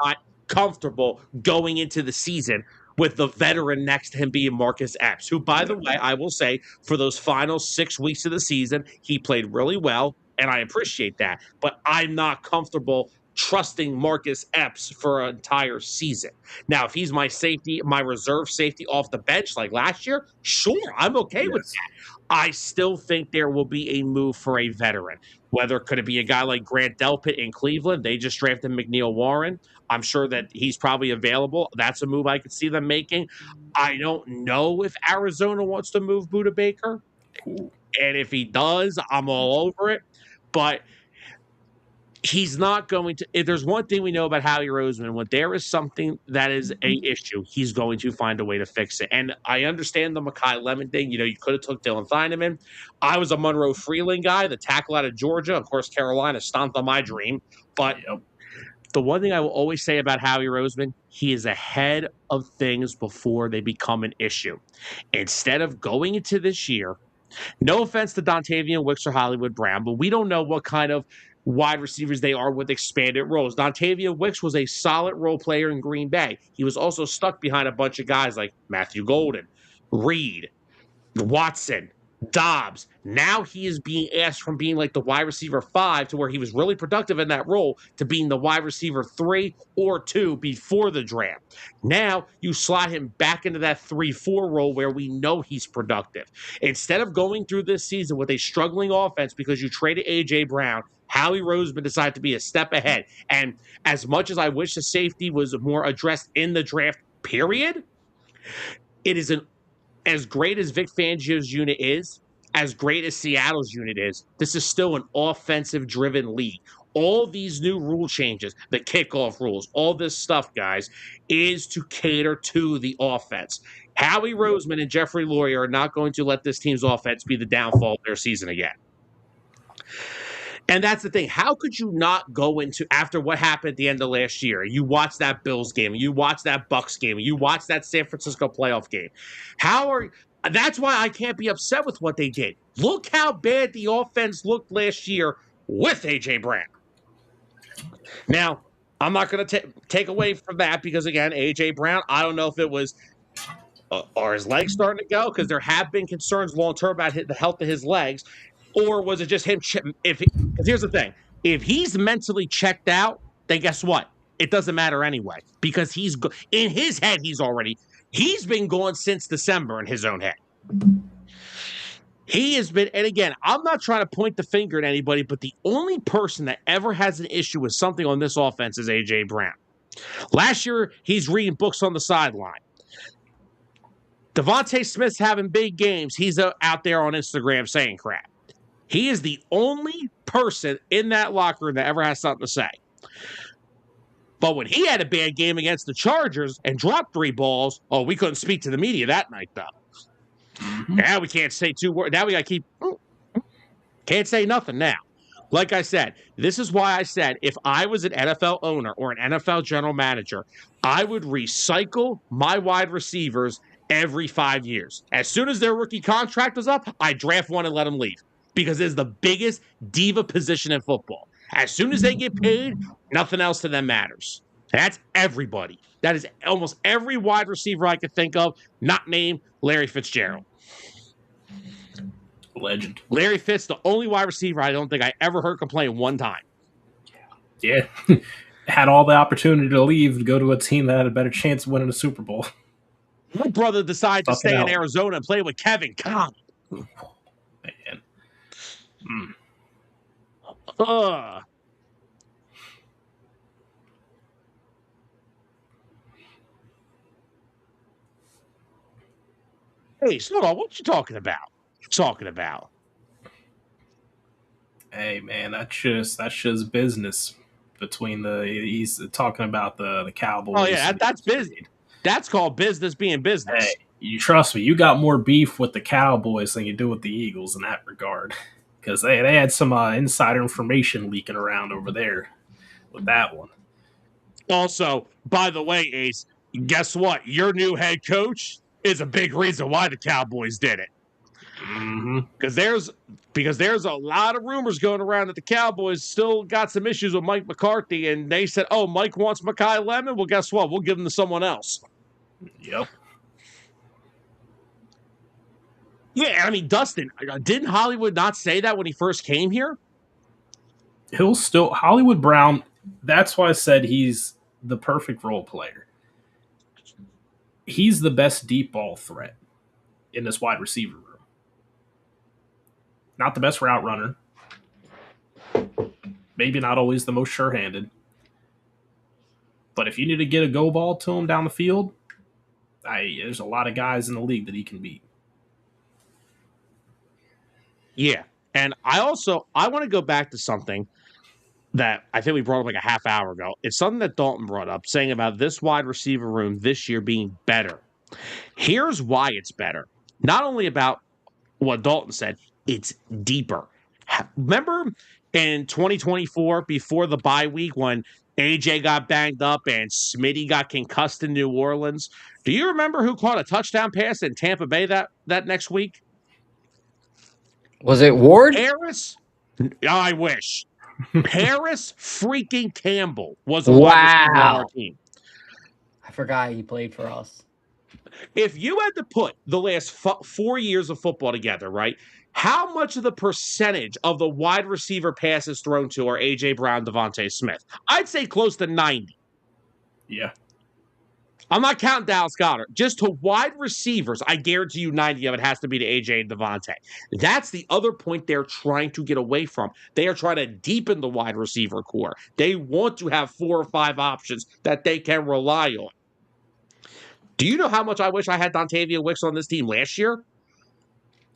not comfortable going into the season with the veteran next to him being Marcus Epps, who, by the way, I will say, for those final 6 weeks of the season, he played really well, and I appreciate that. But I'm not comfortable trusting Marcus Epps for an entire season. Now, if he's my safety, my reserve safety off the bench like last year, sure, I'm okay with that. I still think there will be a move for a veteran. Whether could it be a guy like Grant Delpit in Cleveland? They just drafted McNeil Warren. I'm sure that he's probably available. That's a move I could see them making. I don't know if Arizona wants to move Budda Baker. And if he does, I'm all over it. But he's not going to. If there's one thing we know about Howie Roseman, when there is something that is a issue, he's going to find a way to fix it. And I understand the Mekhi Lemon thing. You could have took Dylan Thieneman. I was a Monroe Freeland guy, the tackle out of Georgia. Of course, Carolina stomped on my dream. But the one thing I will always say about Howie Roseman, he is ahead of things before they become an issue. Instead of going into this year, no offense to Dontavian Wicks or Hollywood Brown, but we don't know what kind of wide receivers they are with expanded roles. Dontavian Wicks was a solid role player in Green Bay. He was also stuck behind a bunch of guys like Matthew Golden, Reed, Watson, Dobbs. Now he is being asked from being like the wide receiver 5 to where he was really productive in that role to being the wide receiver 3 or 2 before the draft. Now you slot him back into that 3-4 role where we know he's productive. Instead of going through this season with a struggling offense because you traded A.J. Brown, Howie Roseman decided to be a step ahead. And as much as I wish the safety was more addressed in the draft, period, it is as great as Vic Fangio's unit is, as great as Seattle's unit is, this is still an offensive-driven league. All these new rule changes, the kickoff rules, all this stuff, guys, is to cater to the offense. Howie Roseman and Jeffrey Lurie are not going to let this team's offense be the downfall of their season again. And that's the thing. How could you not go into, after what happened at the end of last year, you watch that Bills game, you watch that Bucs game, you watch that San Francisco playoff game. That's why I can't be upset with what they did. Look how bad the offense looked last year with A.J. Brown. Now, I'm not going to take away from that because, again, A.J. Brown, I don't know if it was, are his legs starting to go? Because there have been concerns long-term about the health of his legs. Or was it just him? Because here's the thing. If he's mentally checked out, then guess what? It doesn't matter anyway. Because in his head, he's been gone since December in his own head. He has been, and again, I'm not trying to point the finger at anybody, but the only person that ever has an issue with something on this offense is A.J. Brown. Last year, he's reading books on the sideline. Devontae Smith's having big games. He's out there on Instagram saying crap. He is the only person in that locker room that ever has something to say. But when he had a bad game against the Chargers and dropped 3 balls, we couldn't speak to the media that night, though. Mm-hmm. Now we can't say 2 words. Now we got to can't say nothing now. Like I said, this is why I said if I was an NFL owner or an NFL general manager, I would recycle my wide receivers every 5 years. As soon as their rookie contract was up, I draft one and let them leave because it's the biggest diva position in football. As soon as they get paid, nothing else to them matters. That's everybody. That is almost every wide receiver I could think of, not named Larry Fitzgerald. Legend. Larry Fitz, the only wide receiver I don't think I ever heard complain one time. Yeah. Had all the opportunity to leave to go to a team that had a better chance of winning a Super Bowl. My brother decided to stay in Arizona and play with Kevin Conn. Man. Hey, hold on. What you talking about? Hey, man, that's just business between he's talking about the Cowboys. Oh, yeah, that's business. That's called business being business. Hey, you trust me, you got more beef with the Cowboys than you do with the Eagles in that regard. Because they had some insider information leaking around over there with that one. Also, by the way, Ace, guess what? Your new head coach is a big reason why the Cowboys did it. Mm-hmm. Because there's a lot of rumors going around that the Cowboys still got some issues with Mike McCarthy, and they said, "Oh, Mike wants Mekhi Lemon. Well, guess what? We'll give him to someone else." Yep. Yeah, I mean, Dustin, didn't Hollywood not say that when he first came here? Hollywood Brown. That's why I said he's the perfect role player. He's the best deep ball threat in this wide receiver room. Not the best route runner. Maybe not always the most sure-handed. But if you need to get a go ball to him down the field, there's a lot of guys in the league that he can beat. Yeah. And I want to go back to something that I think we brought up like a half hour ago. It's something that Dalton brought up, saying about this wide receiver room this year being better. Here's why it's better. Not only about what Dalton said, it's deeper. Remember in 2024, before the bye week, when AJ got banged up and Smitty got concussed in New Orleans? Do you remember who caught a touchdown pass in Tampa Bay that next week? Was it Ward? Harris? I wish. Paris freaking Campbell was a wide receiver on our team. I forgot he played for us. If you had to put the last 4 years of football together, right, how much of the percentage of the wide receiver passes thrown to are A.J. Brown, Devontae Smith? I'd say close to 90. Yeah. I'm not counting Dallas Goedert. Just to wide receivers, I guarantee you 90 of it has to be to AJ and Devontae. That's the other point they're trying to get away from. They are trying to deepen the wide receiver core. They want to have 4 or 5 options that they can rely on. Do you know how much I wish I had Dontayvion Wicks on this team last year?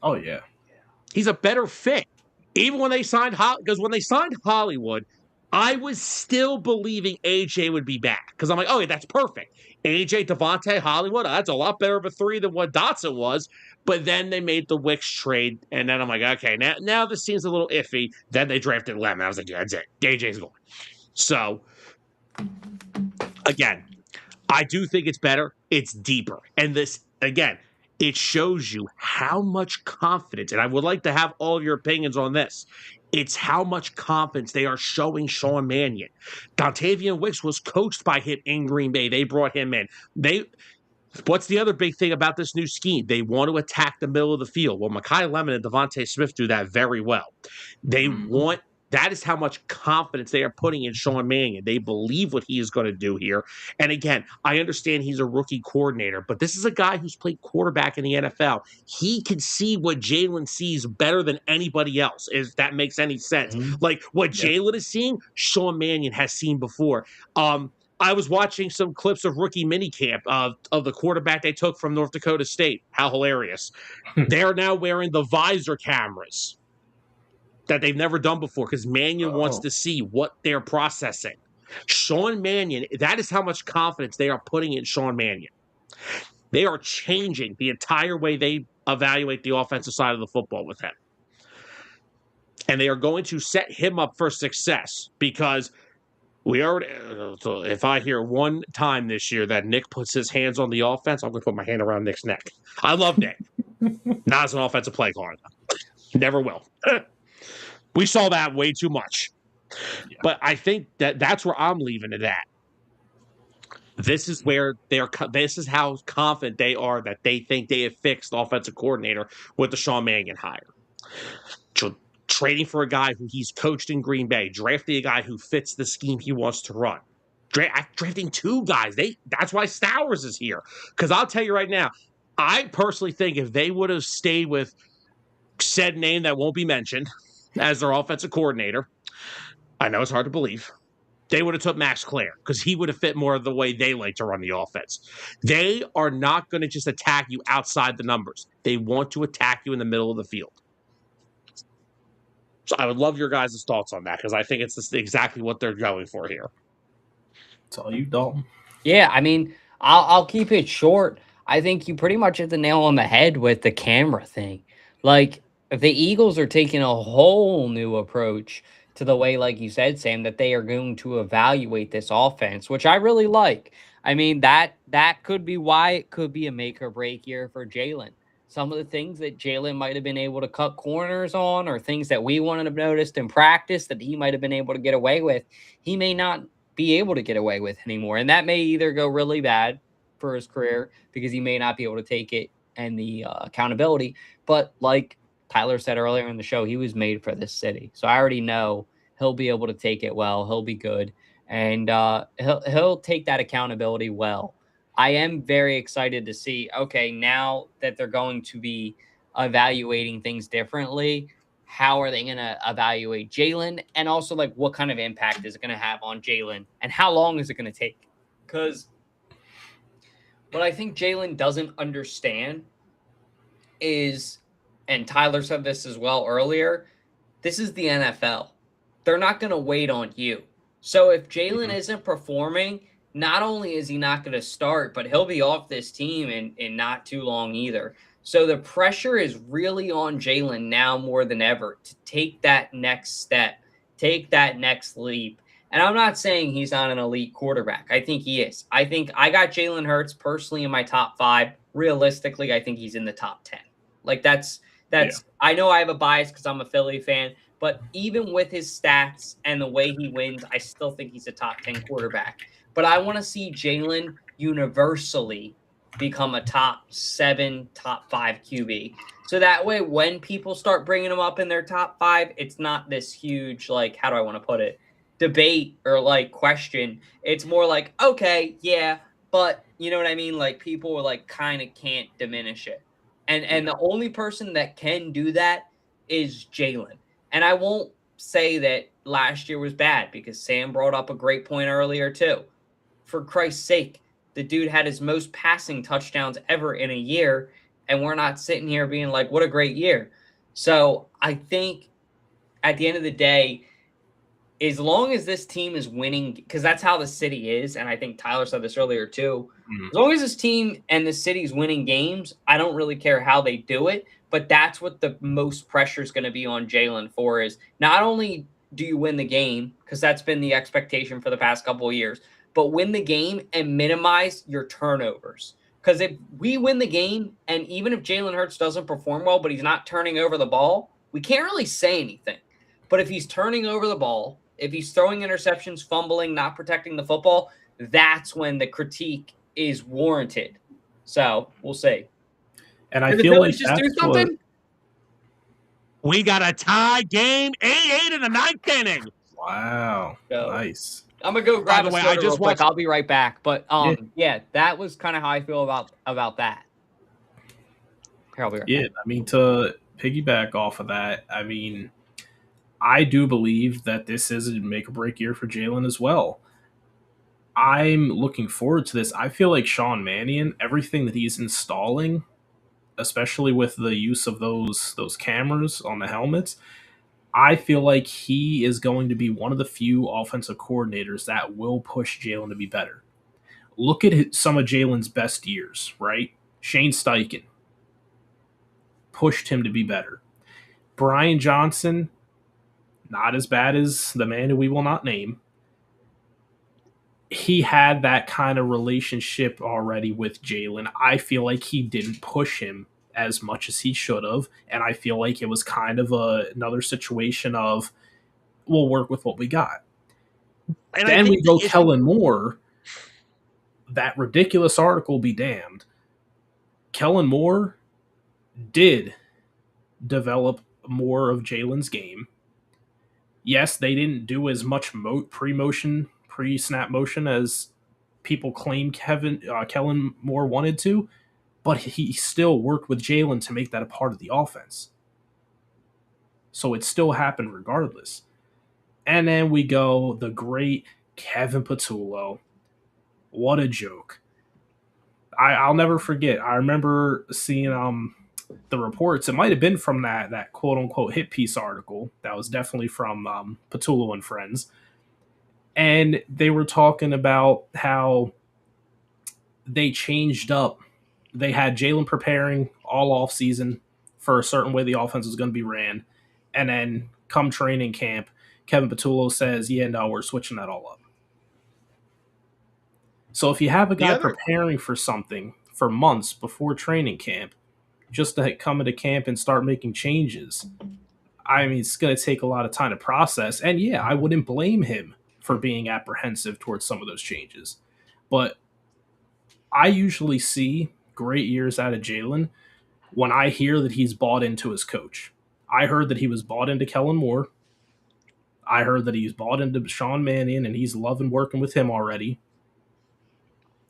Oh, yeah. He's a better fit. Even when they signed because when they signed Hollywood, I was still believing AJ would be back. Because I'm like, oh, yeah, that's perfect. AJ, Devontae, Hollywood, that's a lot better of a 3 than what Dotson was. But then they made the Wicks trade, and then I'm like, okay, now this seems a little iffy. Then they drafted Lemon. I was like, yeah, that's it. AJ's going. So, again, I do think it's better. It's deeper. And this, again, it shows you how much confidence, and I would like to have all of your opinions on this. It's how much confidence they are showing Sean Mannion. Dontayvion Wicks was coached by him in Green Bay. They brought him in. What's the other big thing about this new scheme? They want to attack the middle of the field. Well, Mekhi Lemon and Devontae Smith do that very well. That is how much confidence they are putting in Sean Mannion. They believe what he is going to do here. And again, I understand he's a rookie coordinator, but this is a guy who's played quarterback in the NFL. He can see what Jalen sees better than anybody else, if that makes any sense. Like what Jalen is seeing, Sean Mannion has seen before. I was watching some clips of rookie minicamp of the quarterback they took from North Dakota State. How hilarious. They are now wearing the visor cameras that they've never done before because Mannion wants to see what they're processing. Sean Mannion, that is how much confidence they are putting in Sean Mannion. They are changing the entire way they evaluate the offensive side of the football with him. And they are going to set him up for success because we already, if I hear one time this year that Nick puts his hands on the offense, I'm going to put my hand around Nick's neck. I love Nick. Not as an offensive play caller. Never will. We saw that way too much. Yeah. But I think that's where I'm leaving it at. This is where this is how confident they are that they think they have fixed the offensive coordinator with the Sean Mannion hire. Trading for a guy who he's coached in Green Bay, drafting a guy who fits the scheme he wants to run. Drafting two guys. That's why Stowers is here. Because I'll tell you right now, I personally think if they would have stayed with said name that won't be mentioned as their offensive coordinator, I know it's hard to believe, they would have took Max Clare because he would have fit more of the way they like to run the offense. They are not going to just attack you outside the numbers. They want to attack you in the middle of the field. So I would love your guys' thoughts on that because I think it's exactly what they're going for here. It's all you, Dalton. Yeah, I mean, I'll keep it short. I think you pretty much hit the nail on the head with the camera thing. Like, if the Eagles are taking a whole new approach to the way, like you said, Sam, that they are going to evaluate this offense, which I really like. I mean, that could be why it could be a make or break year for Jalen. Some of the things that Jalen might have been able to cut corners on or things that we wanted to notice in practice that he might have been able to get away with, he may not be able to get away with anymore. And that may either go really bad for his career because he may not be able to take it and the accountability. But like Tyler said earlier in the show, he was made for this city. So I already know he'll be able to take it well. He'll be good. And he'll take that accountability well. I am very excited to see, okay, now that they're going to be evaluating things differently, how are they going to evaluate Jalen? And also, like, what kind of impact is it going to have on Jalen? And how long is it going to take? Because what I think Jalen doesn't understand is, and Tyler said this as well earlier, this is the NFL. They're not going to wait on you. So if Jalen isn't performing, not only is he not going to start, but he'll be off this team in not too long either. So the pressure is really on Jalen now more than ever to take that next step, take that next leap. And I'm not saying he's not an elite quarterback. I think he is. I think I got Jalen Hurts personally in my top 5. Realistically, I think he's in the top 10. Like that's. Yeah. I know I have a bias because I'm a Philly fan, but even with his stats and the way he wins, I still think he's a top 10 quarterback. But I want to see Jalen universally become a top 7, top 5 QB. So that way, when people start bringing him up in their top 5, it's not this huge, like, how do I want to put it, debate or, like, question. It's more like, okay, yeah, but you know what I mean? Like, people, like, kind of can't diminish it. And the only person that can do that is Jalen. And I won't say that last year was bad because Sam brought up a great point earlier, too. For Christ's sake, the dude had his most passing touchdowns ever in a year, and we're not sitting here being like, what a great year. So I think at the end of the day, as long as this team is winning, because that's how the city is, and I think Tyler said this earlier too, as long as this team and the city's winning games, I don't really care how they do it, but that's what the most pressure is going to be on Jalen for is not only do you win the game, because that's been the expectation for the past couple of years, but win the game and minimize your turnovers. Because if we win the game, and even if Jalen Hurts doesn't perform well, but he's not turning over the ball, we can't really say anything. But if he's turning over the ball, if he's throwing interceptions, fumbling, not protecting the football, that's when the critique is warranted. So we'll see. And I feel like just do something. We got a tie game, 8-8 in the 9th inning. Wow, so, nice. I'm gonna go grab a soda real quick. I'll be right back. But yeah, that was kind of how I feel about that. Here, I'll be right back. I mean, to piggyback off of that, I mean, I do believe that this is a make or break year for Jalen as well. I'm looking forward to this. I feel like Sean Mannion, everything that he's installing, especially with the use of those cameras on the helmets, I feel like he is going to be one of the few offensive coordinators that will push Jalen to be better. Look at some of Jalen's best years, right? Shane Steichen pushed him to be better. Brian Johnson, not as bad as the man who we will not name. He had that kind of relationship already with Jalen. I feel like he didn't push him as much as he should have. And I feel like it was kind of another situation of, we'll work with what we got. And then we go Kellen Moore. That ridiculous article be damned. Kellen Moore did develop more of Jalen's game. Yes, they didn't do as much pre-snap motion as people claim Kellen Moore wanted to, but he still worked with Jalen to make that a part of the offense. So it still happened regardless. And then we go the great Kevin Patullo. What a joke. I'll never forget. I remember seeing the reports. It might have been from that quote-unquote hit piece article. That was definitely from Patullo and Friends. And they were talking about how they changed up. They had Jalen preparing all offseason for a certain way the offense was going to be ran. And then come training camp, Kevin Patullo says, yeah, no, we're switching that all up. So if you have a guy preparing for something for months before training camp, just to come into camp and start making changes, I mean, it's going to take a lot of time to process. And yeah, I wouldn't blame him for being apprehensive towards some of those changes. But I usually see great years out of Jalen when I hear that he's bought into his coach. I heard that he was bought into Kellen Moore. I heard that he's bought into Sean Mannion, and he's loving working with him already.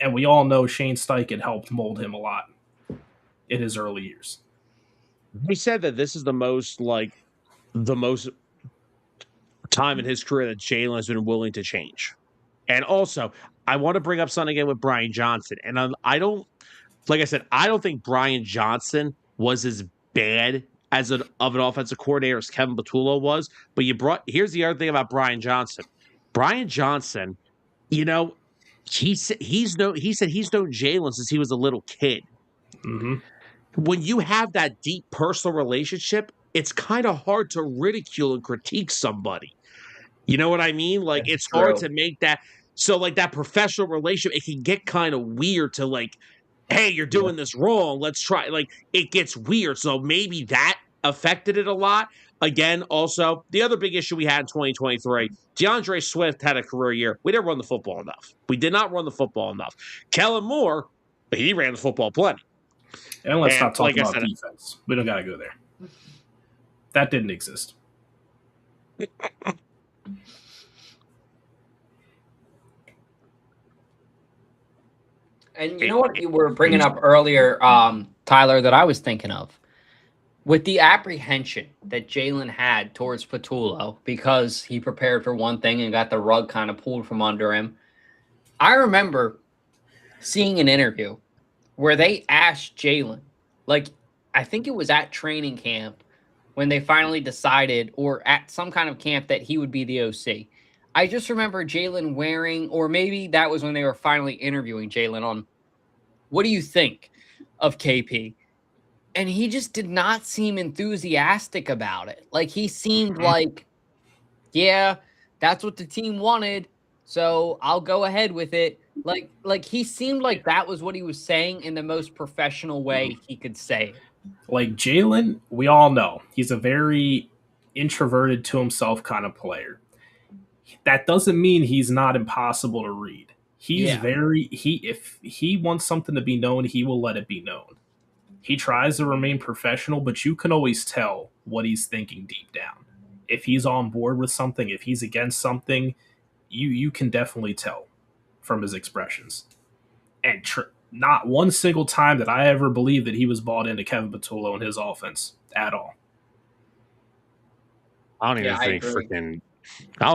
And we all know Shane Steichen helped mold him a lot in his early years. He said that this is the most time in his career that Jalen has been willing to change. And also, I want to bring up something again with Brian Johnson. And I don't think Brian Johnson was as bad of an offensive coordinator as Kevin Patullo was. But here's the other thing about Brian Johnson. Brian Johnson, he said he's known Jalen since he was a little kid. Mm-hmm. When you have that deep personal relationship, it's kind of hard to ridicule and critique somebody. You know what I mean? Like, it's hard to make that. So, like, that professional relationship, it can get kind of weird to, like, hey, you're doing this wrong. Let's try. Like, it gets weird. So maybe that affected it a lot. Again, also, the other big issue we had in 2023, DeAndre Swift had a career year. We didn't run the football enough. We did not run the football enough. Kellen Moore, he ran the football plenty. And let's not talk about defense. We don't got to go there. That didn't exist. And you know what you were bringing up earlier, Tyler, that I was thinking of? With the apprehension that Jalen had towards Patullo because he prepared for one thing and got the rug kind of pulled from under him, I remember seeing an interview where they asked Jalen, like, I think it was at training camp when they finally decided, or at some kind of camp, that he would be the OC. I just remember Jalen wearing, or maybe that was when they were finally interviewing Jalen on, what do you think of KP? And he just did not seem enthusiastic about it. Like, he seemed like, yeah, that's what the team wanted, so I'll go ahead with it. Like he seemed like that was what he was saying in the most professional way he could say it. Like, Jalen, we all know, he's a very introverted to himself kind of player. That doesn't mean he's not impossible to read. He's if he wants something to be known, he will let it be known. He tries to remain professional, but you can always tell what he's thinking deep down. If he's on board with something, if he's against something, you can definitely tell from his expressions. And not one single time that I ever believed that he was bought into Kevin Patullo and his offense at all. I don't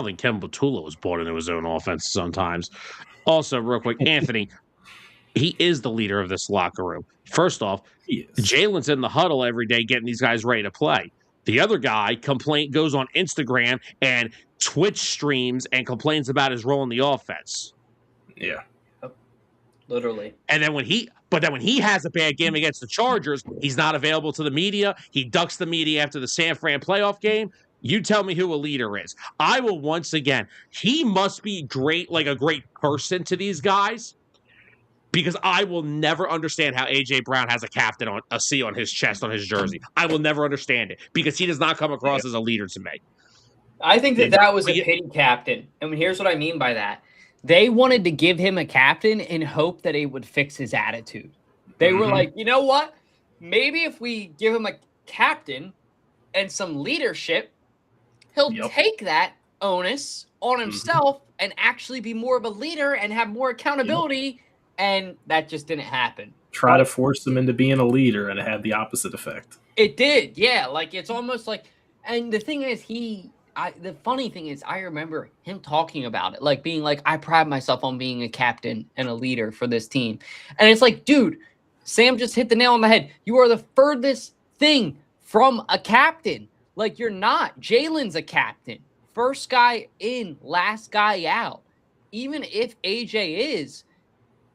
think Kevin Patullo was bought into his own offense sometimes. Also, real quick, Anthony, he is the leader of this locker room. First off, He is. Jalen's in the huddle every day getting these guys ready to play. The other guy goes on Instagram and Twitch streams and complains about his role in the offense. Yeah. Literally. And then when he has a bad game against the Chargers, he's not available to the media. He ducks the media after the San Fran playoff game. You tell me who a leader is. I will once again, he must be great, like a great person to these guys, because I will never understand how A.J. Brown has a C on his chest on his jersey. I will never understand it because he does not come across as a leader to me. I think that was a pity captain. And here's what I mean by that. They wanted to give him a captain in hope that it would fix his attitude. They were like, you know what? Maybe if we give him a captain and some leadership, he'll take that onus on himself and actually be more of a leader and have more accountability. And that just didn't happen. Try to force him into being a leader, and it had the opposite effect. It did, yeah. Like, it's almost like, and the thing is, the funny thing is, I remember him talking about it, like being like, I pride myself on being a captain and a leader for this team. And it's like, dude, Sam just hit the nail on the head. You are the furthest thing from a captain. Like, you're not. Jalen's a captain. First guy in, last guy out. Even if AJ is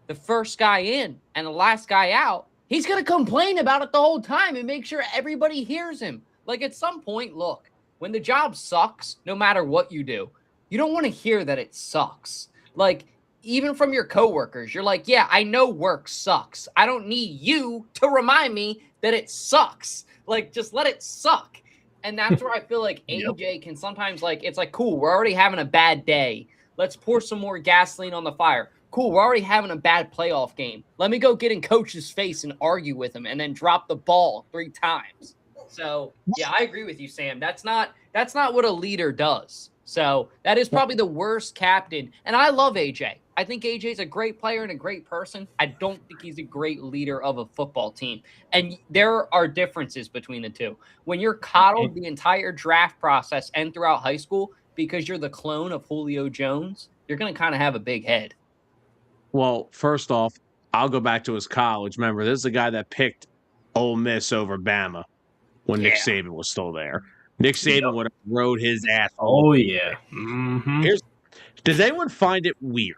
the first guy in and the last guy out, he's going to complain about it the whole time and make sure everybody hears him. Like, at some point, look, when the job sucks, no matter what you do, you don't want to hear that it sucks. Like, even from your coworkers, you're like, yeah, I know work sucks. I don't need you to remind me that it sucks. Like, just let it suck. And that's where I feel like AJ can sometimes, like, it's like, cool, we're already having a bad day. Let's pour some more gasoline on the fire. Cool, we're already having a bad playoff game. Let me go get in coach's face and argue with him and then drop the ball 3 times. So, yeah, I agree with you, Sam. That's not what a leader does. So that is probably the worst captain. And I love AJ. I think AJ's a great player and a great person. I don't think he's a great leader of a football team. And there are differences between the two. When you're coddled the entire draft process and throughout high school because you're the clone of Julio Jones, you're going to kind of have a big head. Well, first off, I'll go back to his college. Remember, this is a guy that picked Ole Miss over Bama when Nick Saban was still there. Nick Saban would have rode his ass. Oh, yeah. Mm-hmm. Does anyone find it weird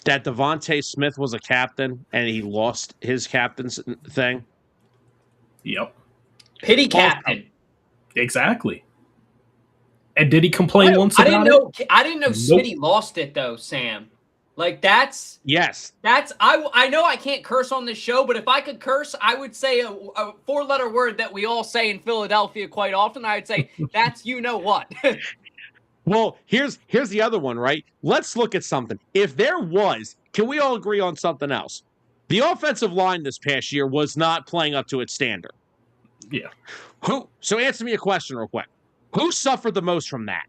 that Devontae Smith was a captain and he lost his captain's thing? Yep. Pity captain. Exactly. And did he complain once about it? I didn't know Smitty lost it, though, Sam. Like, that's... Yes. I know I can't curse on this show, but if I could curse, I would say a 4-letter word that we all say in Philadelphia quite often. I'd say, that's you-know-what. Well, here's the other one, right? Let's look at something. If there was, can we all agree on something else? The offensive line this past year was not playing up to its standard. Yeah. So answer me a question real quick. Who suffered the most from that?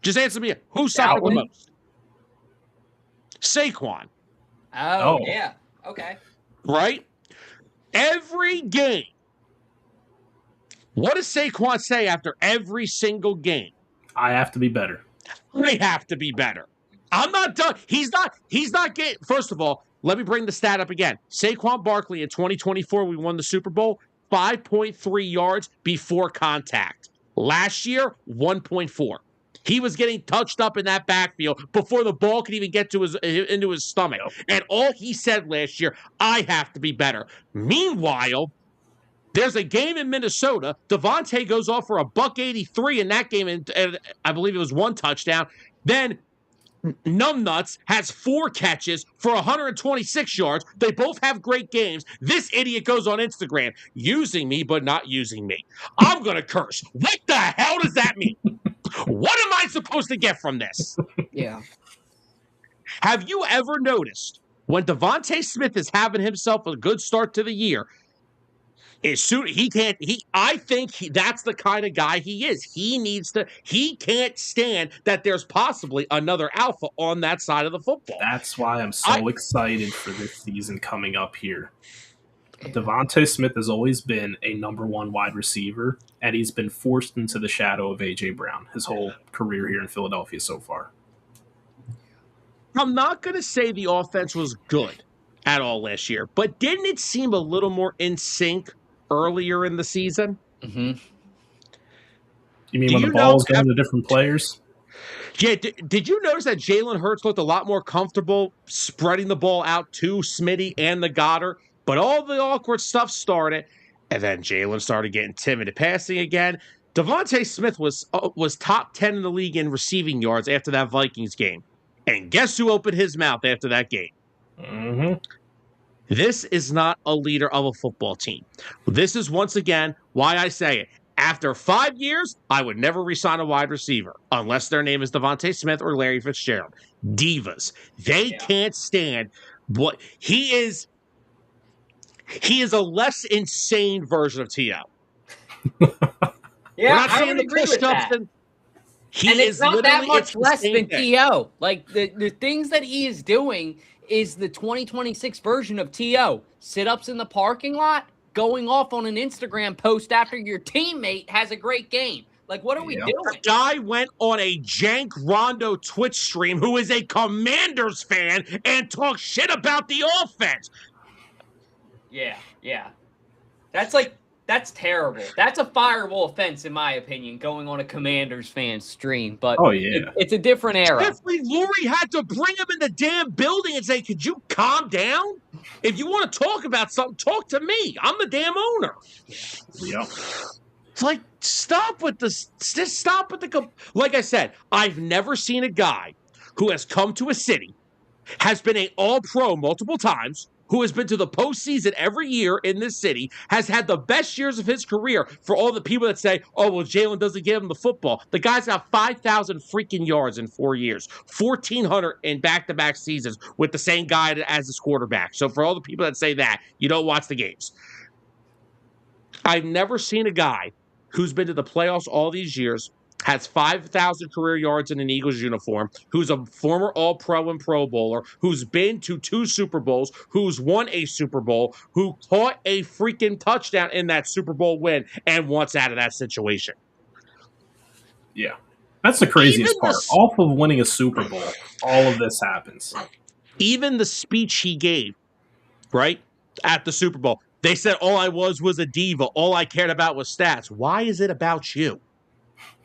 Just answer me. Who suffered the most? Saquon. Oh, yeah. Okay. Right? Every game. What does Saquon say after every single game? I have to be better. I have to be better. I'm not done. He's not getting. First of all, let me bring the stat up again. Saquon Barkley in 2024, we won the Super Bowl, 5.3 yards before contact. Last year, 1.4. He was getting touched up in that backfield before the ball could even get into his stomach. And all he said last year, I have to be better. Meanwhile, there's a game in Minnesota. Devontae goes off for $183 in that game, and I believe it was 1 touchdown. Then Numbnuts has 4 catches for 126 yards. They both have great games. This idiot goes on Instagram, using me but not using me. I'm going to curse. What the hell does that mean? What am I supposed to get from this? Yeah. Have you ever noticed when Devontae Smith is having himself a good start to the year, I think that's the kind of guy he is. He can't stand that there's possibly another alpha on that side of the football. That's why I'm so excited for this season coming up here. Devontae Smith has always been a number 1 wide receiver, and he's been forced into the shadow of A.J. Brown his whole career here in Philadelphia so far. I'm not going to say the offense was good at all last year, but didn't it seem a little more in sync earlier in the season? Mm-hmm. You mean Do when the you know? ball's going to different players? Yeah, did you notice that Jalen Hurts looked a lot more comfortable spreading the ball out to Smitty and the Goddard? But all the awkward stuff started, and then Jalen started getting timid at passing again. Devontae Smith was top 10 in the league in receiving yards after that Vikings game. And guess who opened his mouth after that game? Mm-hmm. This is not a leader of a football team. This is once again why I say it. After 5 years, I would never resign a wide receiver unless their name is Devontae Smith or Larry Fitzgerald. Divas. They can't stand what he is. He is a less insane version of T.O. Yeah, I would agree with that. And it's not that much less than T.O. Like, the things that he is doing is the 2026 version of T.O. Sit-ups in the parking lot, going off on an Instagram post after your teammate has a great game. Like, what are we doing? The guy went on a Jank Rondo Twitch stream who is a Commanders fan and talked shit about the offense. Yeah. That's terrible. That's a fireable offense, in my opinion, going on a Commanders fan stream. But it's a different era. Definitely, Lurie had to bring him in the damn building and say, could you calm down? If you want to talk about something, talk to me. I'm the damn owner. Yeah. It's like, stop with this. Just stop with the. Like I said, I've never seen a guy who has come to a city, has been an all-pro multiple times, who has been to the postseason every year in this city, has had the best years of his career for all the people that say, oh, well, Jalen doesn't give him the football. The guy's got 5,000 freaking yards in 4 years, 1,400 in back-to-back seasons with the same guy as his quarterback. So for all the people that say that, you don't watch the games. I've never seen a guy who's been to the playoffs all these years, has 5,000 career yards in an Eagles uniform, who's a former All-Pro and Pro Bowler, who's been to 2 Super Bowls, who's won a Super Bowl, who caught a freaking touchdown in that Super Bowl win and wants out of that situation. Yeah. That's the craziest part. Off of winning a Super Bowl, all of this happens. Even the speech he gave, right, at the Super Bowl, they said all I was a diva. All I cared about was stats. Why is it about you?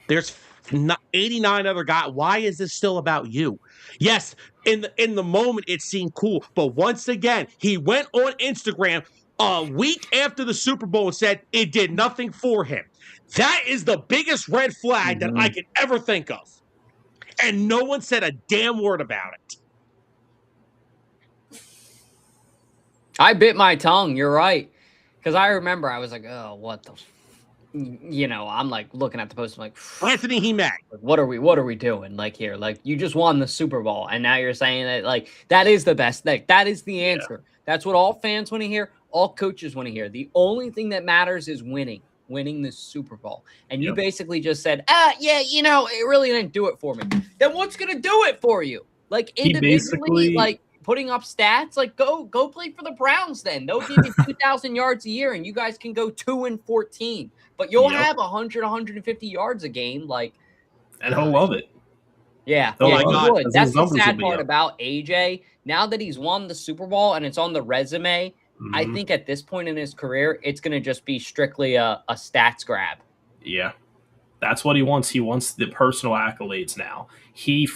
There's 89 other guys. Why is this still about you? Yes, in the moment it seemed cool, but once again, he went on Instagram a week after the Super Bowl and said it did nothing for him. That is the biggest red flag that I could ever think of. And no one said a damn word about it. I bit my tongue. You're right. Because I remember I was like, oh, what the I'm like looking at the post. I'm like, Anthony Hemack. What are we doing? Like here, like you just won the Super Bowl, and now you're saying that like that is the best thing. That is the answer. Yeah. That's what all fans want to hear. All coaches want to hear. The only thing that matters is winning the Super Bowl. And you basically just said, it really didn't do it for me. Then what's gonna do it for you? Like individually, like putting up stats, like go play for the Browns. Then they'll give you 2,000 yards a year, and you guys can go 2-14. But you'll have 100, 150 yards a game, like, and he'll love it. Yeah, that's the sad part about AJ. Now that he's won the Super Bowl and it's on the resume, I think at this point in his career, it's going to just be strictly a stats grab. Yeah, that's what he wants. He wants the personal accolades now. He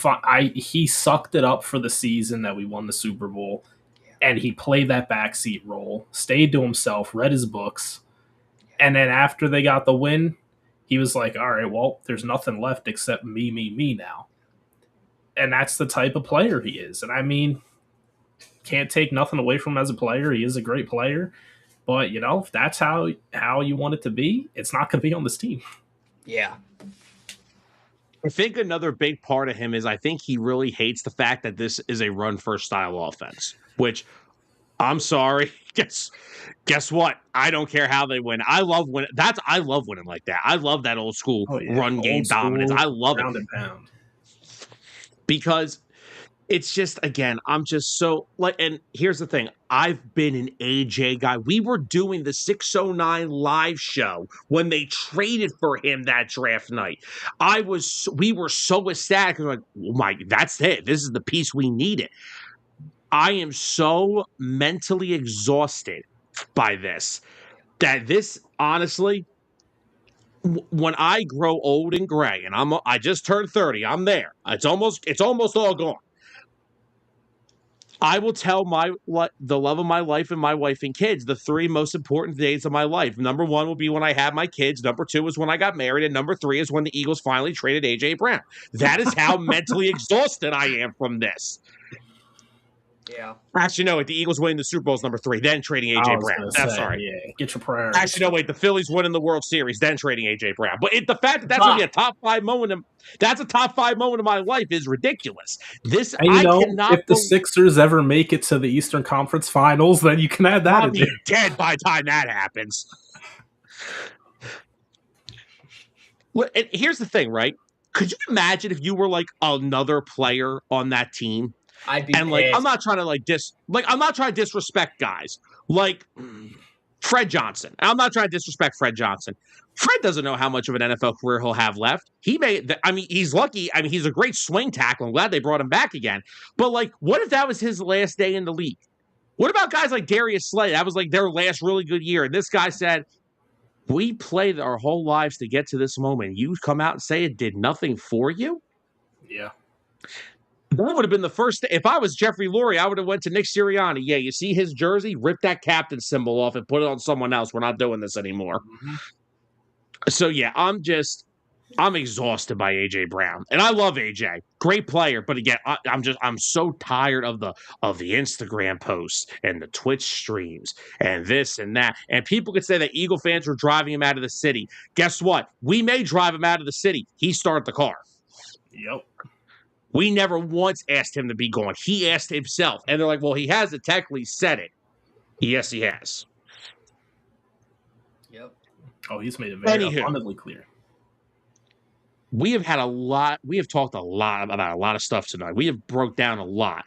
sucked it up for the season that we won the Super Bowl, and he played that backseat role, stayed to himself, read his books. And then after they got the win, he was like, all right, well, there's nothing left except me now. And that's the type of player he is. And I mean, can't take nothing away from him as a player. He is a great player. But, if that's how you want it to be, it's not going to be on this team. Yeah. I think another big part of him is I think he really hates the fact that this is a run-first style offense, which – I'm sorry. Guess what? I don't care how they win. I love winning. I love winning like that. I love that old school run game dominance. I love it. And pound. Because It's just, again, I'm just so like, and here's the thing. I've been an AJ guy. We were doing the 609 live show when they traded for him that draft night. We were so ecstatic. Like, oh my, that's it. This is the piece we needed. I am so mentally exhausted by this that this, honestly, when I grow old and gray, and I just turned 30, I'm there. It's almost all gone. I will tell the love of my life and my wife and kids the three most important days of my life. Number one will be when I had my kids. Number two is when I got married. And number three is when the Eagles finally traded A.J. Brown. That is how mentally exhausted I am from this. Yeah. Actually, no, wait, the Eagles winning the Super Bowl is number three, then trading A.J. Brown. That's all right. Yeah, get your priorities. Actually, no, wait, the Phillies winning the World Series, then trading A.J. Brown. But the fact that that's going to be a top five moment, that's a top five moment of my life is ridiculous. This, and cannot. If the Sixers ever make it to the Eastern Conference Finals, then you can add that. I'll be dead by the time that happens. And here's the thing, right? Could you imagine if you were like another player on that team? I'd be and like, I'm not trying to disrespect guys like Fred Johnson. I'm not trying to disrespect Fred Johnson. Fred doesn't know how much of an NFL career he'll have left. He's lucky. I mean, he's a great swing tackle. I'm glad they brought him back again. But like, what if that was his last day in the league? What about guys like Darius Slay? That was like their last really good year. And this guy said, we played our whole lives to get to this moment. You come out and say it did nothing for you? Yeah. That would have been the first. If I was Jeffrey Lurie, I would have went to Nick Sirianni. Yeah, you see his jersey? Rip that captain symbol off and put it on someone else. We're not doing this anymore. Mm-hmm. So, yeah, I'm exhausted by A.J. Brown. And I love A.J. Great player. But again, I'm so tired of the Instagram posts and the Twitch streams and this and that. And people could say that Eagle fans were driving him out of the city. Guess what? We may drive him out of the city. He started the car. Yep. We never once asked him to be gone. He asked himself. And they're like, well, he hasn't technically said it. Yes, he has. Yep. Oh, he's made it very abundantly clear. We have talked a lot about a lot of stuff tonight. We have broke down a lot.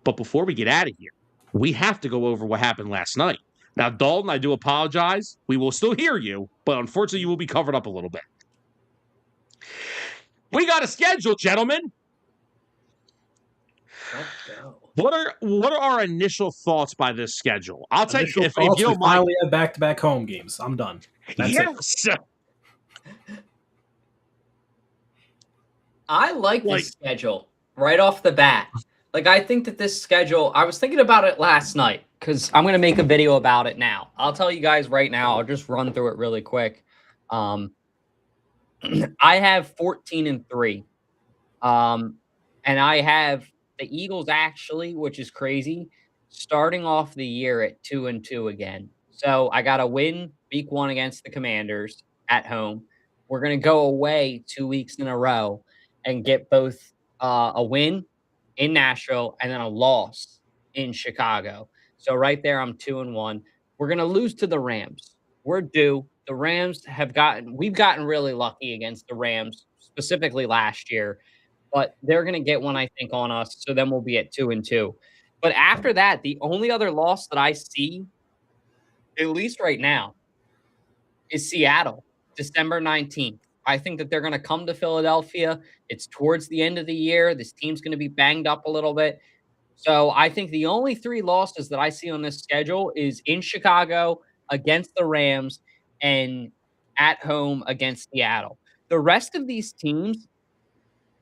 But before we get out of here, we have to go over what happened last night. Now, Dalton, I do apologize. We will still hear you, but unfortunately, you will be covered up a little bit. We got a schedule, gentlemen. What are our initial thoughts by this schedule? I'll take if you don't mind. We have back-to-back home games. I'm done. That's it. I like this schedule right off the bat. Like, I think that this schedule, I was thinking about it last night because I'm going to make a video about it now. I'll tell you guys right now. I'll just run through it really quick. I have 14-3. And I have the Eagles actually, which is crazy, starting off the year at 2-2 again. So I got a win week 1 against the Commanders at home. We're going to go away 2 weeks in a row and get both a win in Nashville and then a loss in Chicago. So right there, I'm 2-1. We're going to lose to the Rams. We're due. The Rams we've gotten really lucky against the Rams, specifically last year. But they're going to get one, I think, on us. So then we'll be at 2-2. But after that, the only other loss that I see, at least right now, is Seattle, December 19th. I think that they're going to come to Philadelphia. It's towards the end of the year. This team's going to be banged up a little bit. So I think the only 3 losses that I see on this schedule is in Chicago against the Rams and at home against Seattle. The rest of these teams,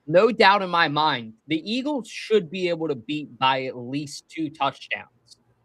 no doubt in my mind, the Eagles should be able to beat by at least 2 touchdowns.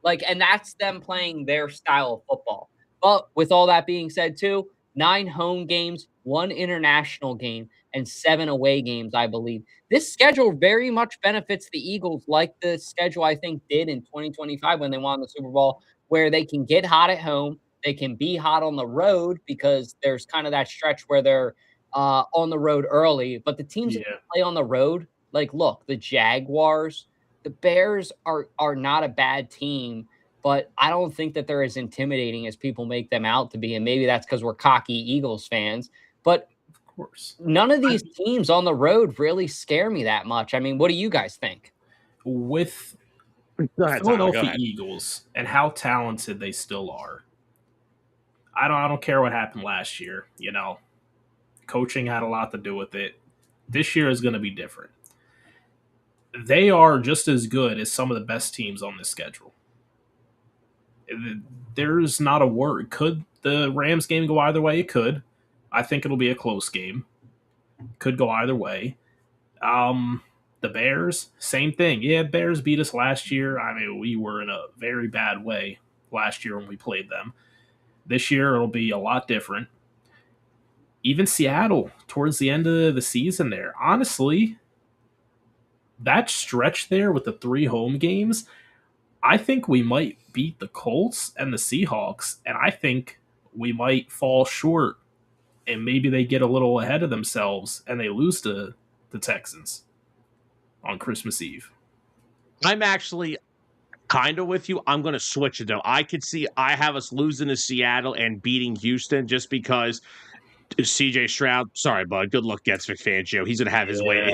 And that's them playing their style of football. But with all that being said, too, 9 home games, 1 international game, and 7 away games, I believe. This schedule very much benefits the Eagles like the schedule, I think, did in 2025 when they won the Super Bowl, where they can get hot at home. They can be hot on the road because there's kind of that stretch where they're on the road early. But the teams that play on the road, look, the Jaguars, the Bears are not a bad team, but I don't think that they're as intimidating as people make them out to be. And maybe that's because we're cocky Eagles fans. But of course, none of these teams on the road really scare me that much. I mean, what do you guys think? with Go the ahead, Tyler. Go Philadelphia ahead. Eagles and how talented they still are. I don't care what happened last year. Coaching had a lot to do with it. This year is going to be different. They are just as good as some of the best teams on this schedule. There's not a word. Could the Rams game go either way? It could. I think it'll be a close game. Could go either way. The Bears, same thing. Yeah, Bears beat us last year. I mean, we were in a very bad way last year when we played them. This year, it'll be a lot different. Even Seattle, towards the end of the season there, honestly, that stretch there with the 3 home games, I think we might beat the Colts and the Seahawks, and I think we might fall short, and maybe they get a little ahead of themselves and they lose to the Texans on Christmas Eve. I'm actually kind of with you. I'm going to switch it, though. I have us losing to Seattle and beating Houston just because CJ Stroud, sorry, bud. Good luck gets McFangio. He's going to have his way.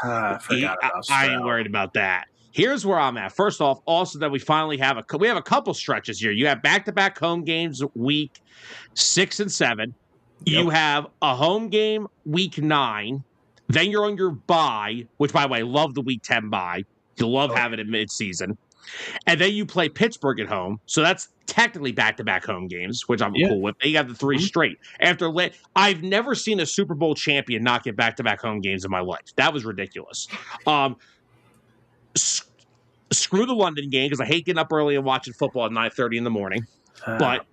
I forgot about Stroud. I ain't worried about that. Here's where I'm at. First off, also that we finally have a couple stretches here. You have back-to-back home games week 6 and 7. Yep. You have a home game week 9. Then you're on your bye, which, by the way, love the week 10 bye. You love having it mid-season. And then you play Pittsburgh at home. So that's technically back-to-back home games, which I'm cool with. You got the 3 straight. I've never seen a Super Bowl champion not get back-to-back home games in my life. That was ridiculous. Screw the London game because I hate getting up early and watching football at 9:30 in the morning. But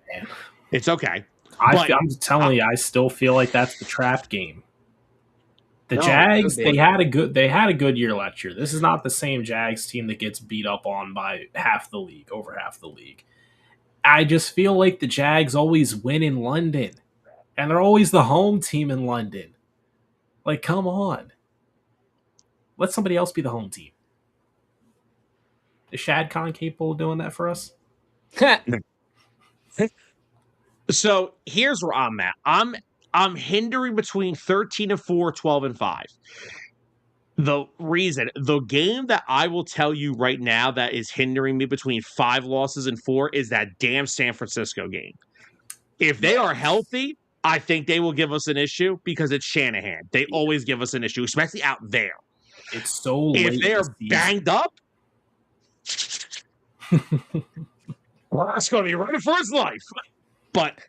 it's okay. I'm telling you, I still feel like that's the trap game. The Jags, they had a good year last year. This is not the same Jags team that gets beat up on by over half the league. I just feel like the Jags always win in London, and they're always the home team in London. Like, come on. Let somebody else be the home team. Is Shad Khan capable of doing that for us? So here's where I'm at. I'm hindering between 13 and 4, 12 and 5. The game that I will tell you right now that is hindering me between 5 losses and 4 is that damn San Francisco game. If they are healthy, I think they will give us an issue because it's Shanahan. They always give us an issue, especially out there. It's so late. If they're banged up, well, that's going to be running for his life. But,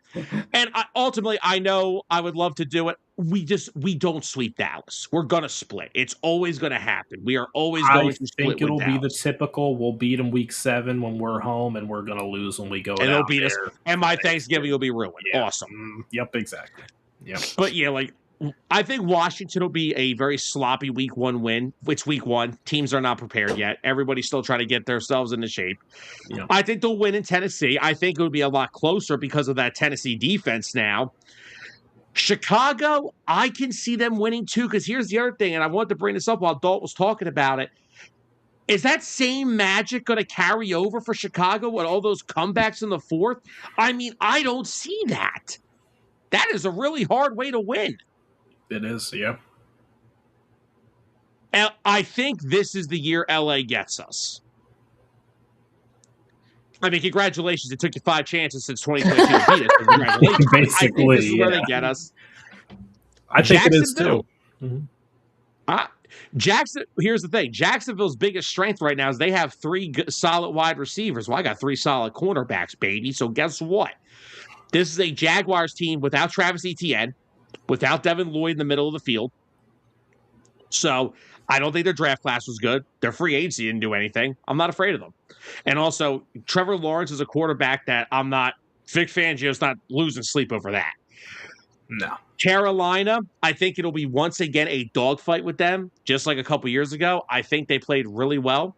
ultimately, I know I would love to do it. We don't sweep Dallas. We're going to split. It's always going to happen. We are always going to split. I think it'll be the typical, we'll beat them week 7 when we're home, and we're going to lose when we go down they'll beat us. And my Thanksgiving will be ruined. Yeah. Awesome. Yep, exactly. Yep. But, I think Washington will be a very sloppy week 1 win, which week 1. Teams are not prepared yet. Everybody's still trying to get themselves into shape. Yep. I think they'll win in Tennessee. I think it would be a lot closer because of that Tennessee defense now. Chicago, I can see them winning too, because here's the other thing, and I wanted to bring this up while Dalton was talking about it. Is that same magic going to carry over for Chicago with all those comebacks in the 4th? I mean, I don't see that. That is a really hard way to win. It is, yeah. And I think this is the year LA gets us. I mean, congratulations. It took you 5 chances since 2022 to beat us. Congratulations. Basically, I think this is where they get us. I think it is too. Here's the thing. Jacksonville's biggest strength right now is they have 3 solid wide receivers. Well, I got 3 solid cornerbacks, baby. So guess what? This is a Jaguars team without Travis Etienne, without Devin Lloyd in the middle of the field. So I don't think their draft class was good. Their free agency didn't do anything. I'm not afraid of them. And also, Trevor Lawrence is a quarterback that Vic Fangio's not losing sleep over that. No. Carolina, I think it'll be once again a dogfight with them, just like a couple years ago. I think they played really well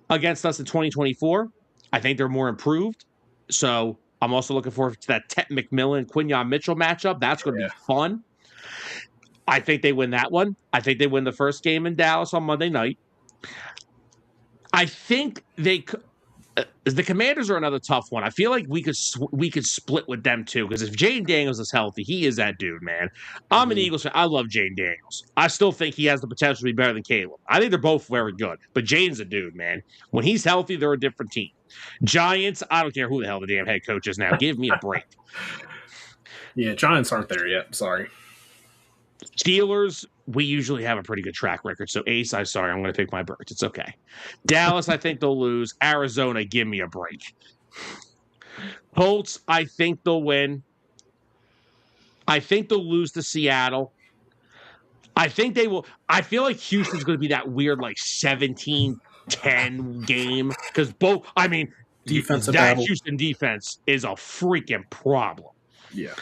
against us in 2024. I think they're more improved. So I'm also looking forward to that Tet McMillan, Quinyon Mitchell matchup. That's going to be fun. I think they win that one. I think they win the first game in Dallas on Monday night. I think the Commanders are another tough one. I feel like we could split with them too, because if Jaden Daniels is healthy, he is that dude, man. I'm an Eagles fan. I love Jaden Daniels. I still think he has the potential to be better than Caleb. I think they're both very good, but Jaden's a dude, man. When he's healthy, they're a different team. Giants, I don't care who the hell the damn head coach is now. Give me a break. Yeah, Giants aren't there yet. Sorry. Steelers, we usually have a pretty good track record. So Ace, I'm sorry, I'm going to pick my Birds. It's okay. Dallas, I think they'll lose. Arizona, give me a break. Colts, I think they'll win. I think they'll lose to Seattle. I think they will. I feel like Houston's going to be that weird, like 17-10 game because both. I mean, Defensive that battle. Houston defense is a freaking problem. Yeah.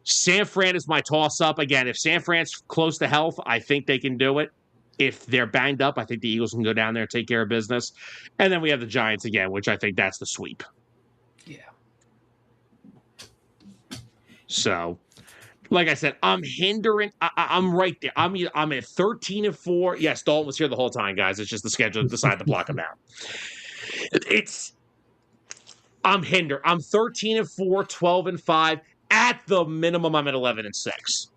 San Fran is my toss-up. Again, if San Fran's close to health, I think they can do it. If they're banged up, I think the Eagles can go down there and take care of business. And then we have the Giants again, which I think that's the sweep. Yeah. So, like I said, I'm hindering. I'm right there. I'm at 13-4. Yes, Dalton was here the whole time, guys. It's just the schedule decided to block him out. I'm hindered. I'm 13-4, 12-5. At the minimum, I'm at 11-6.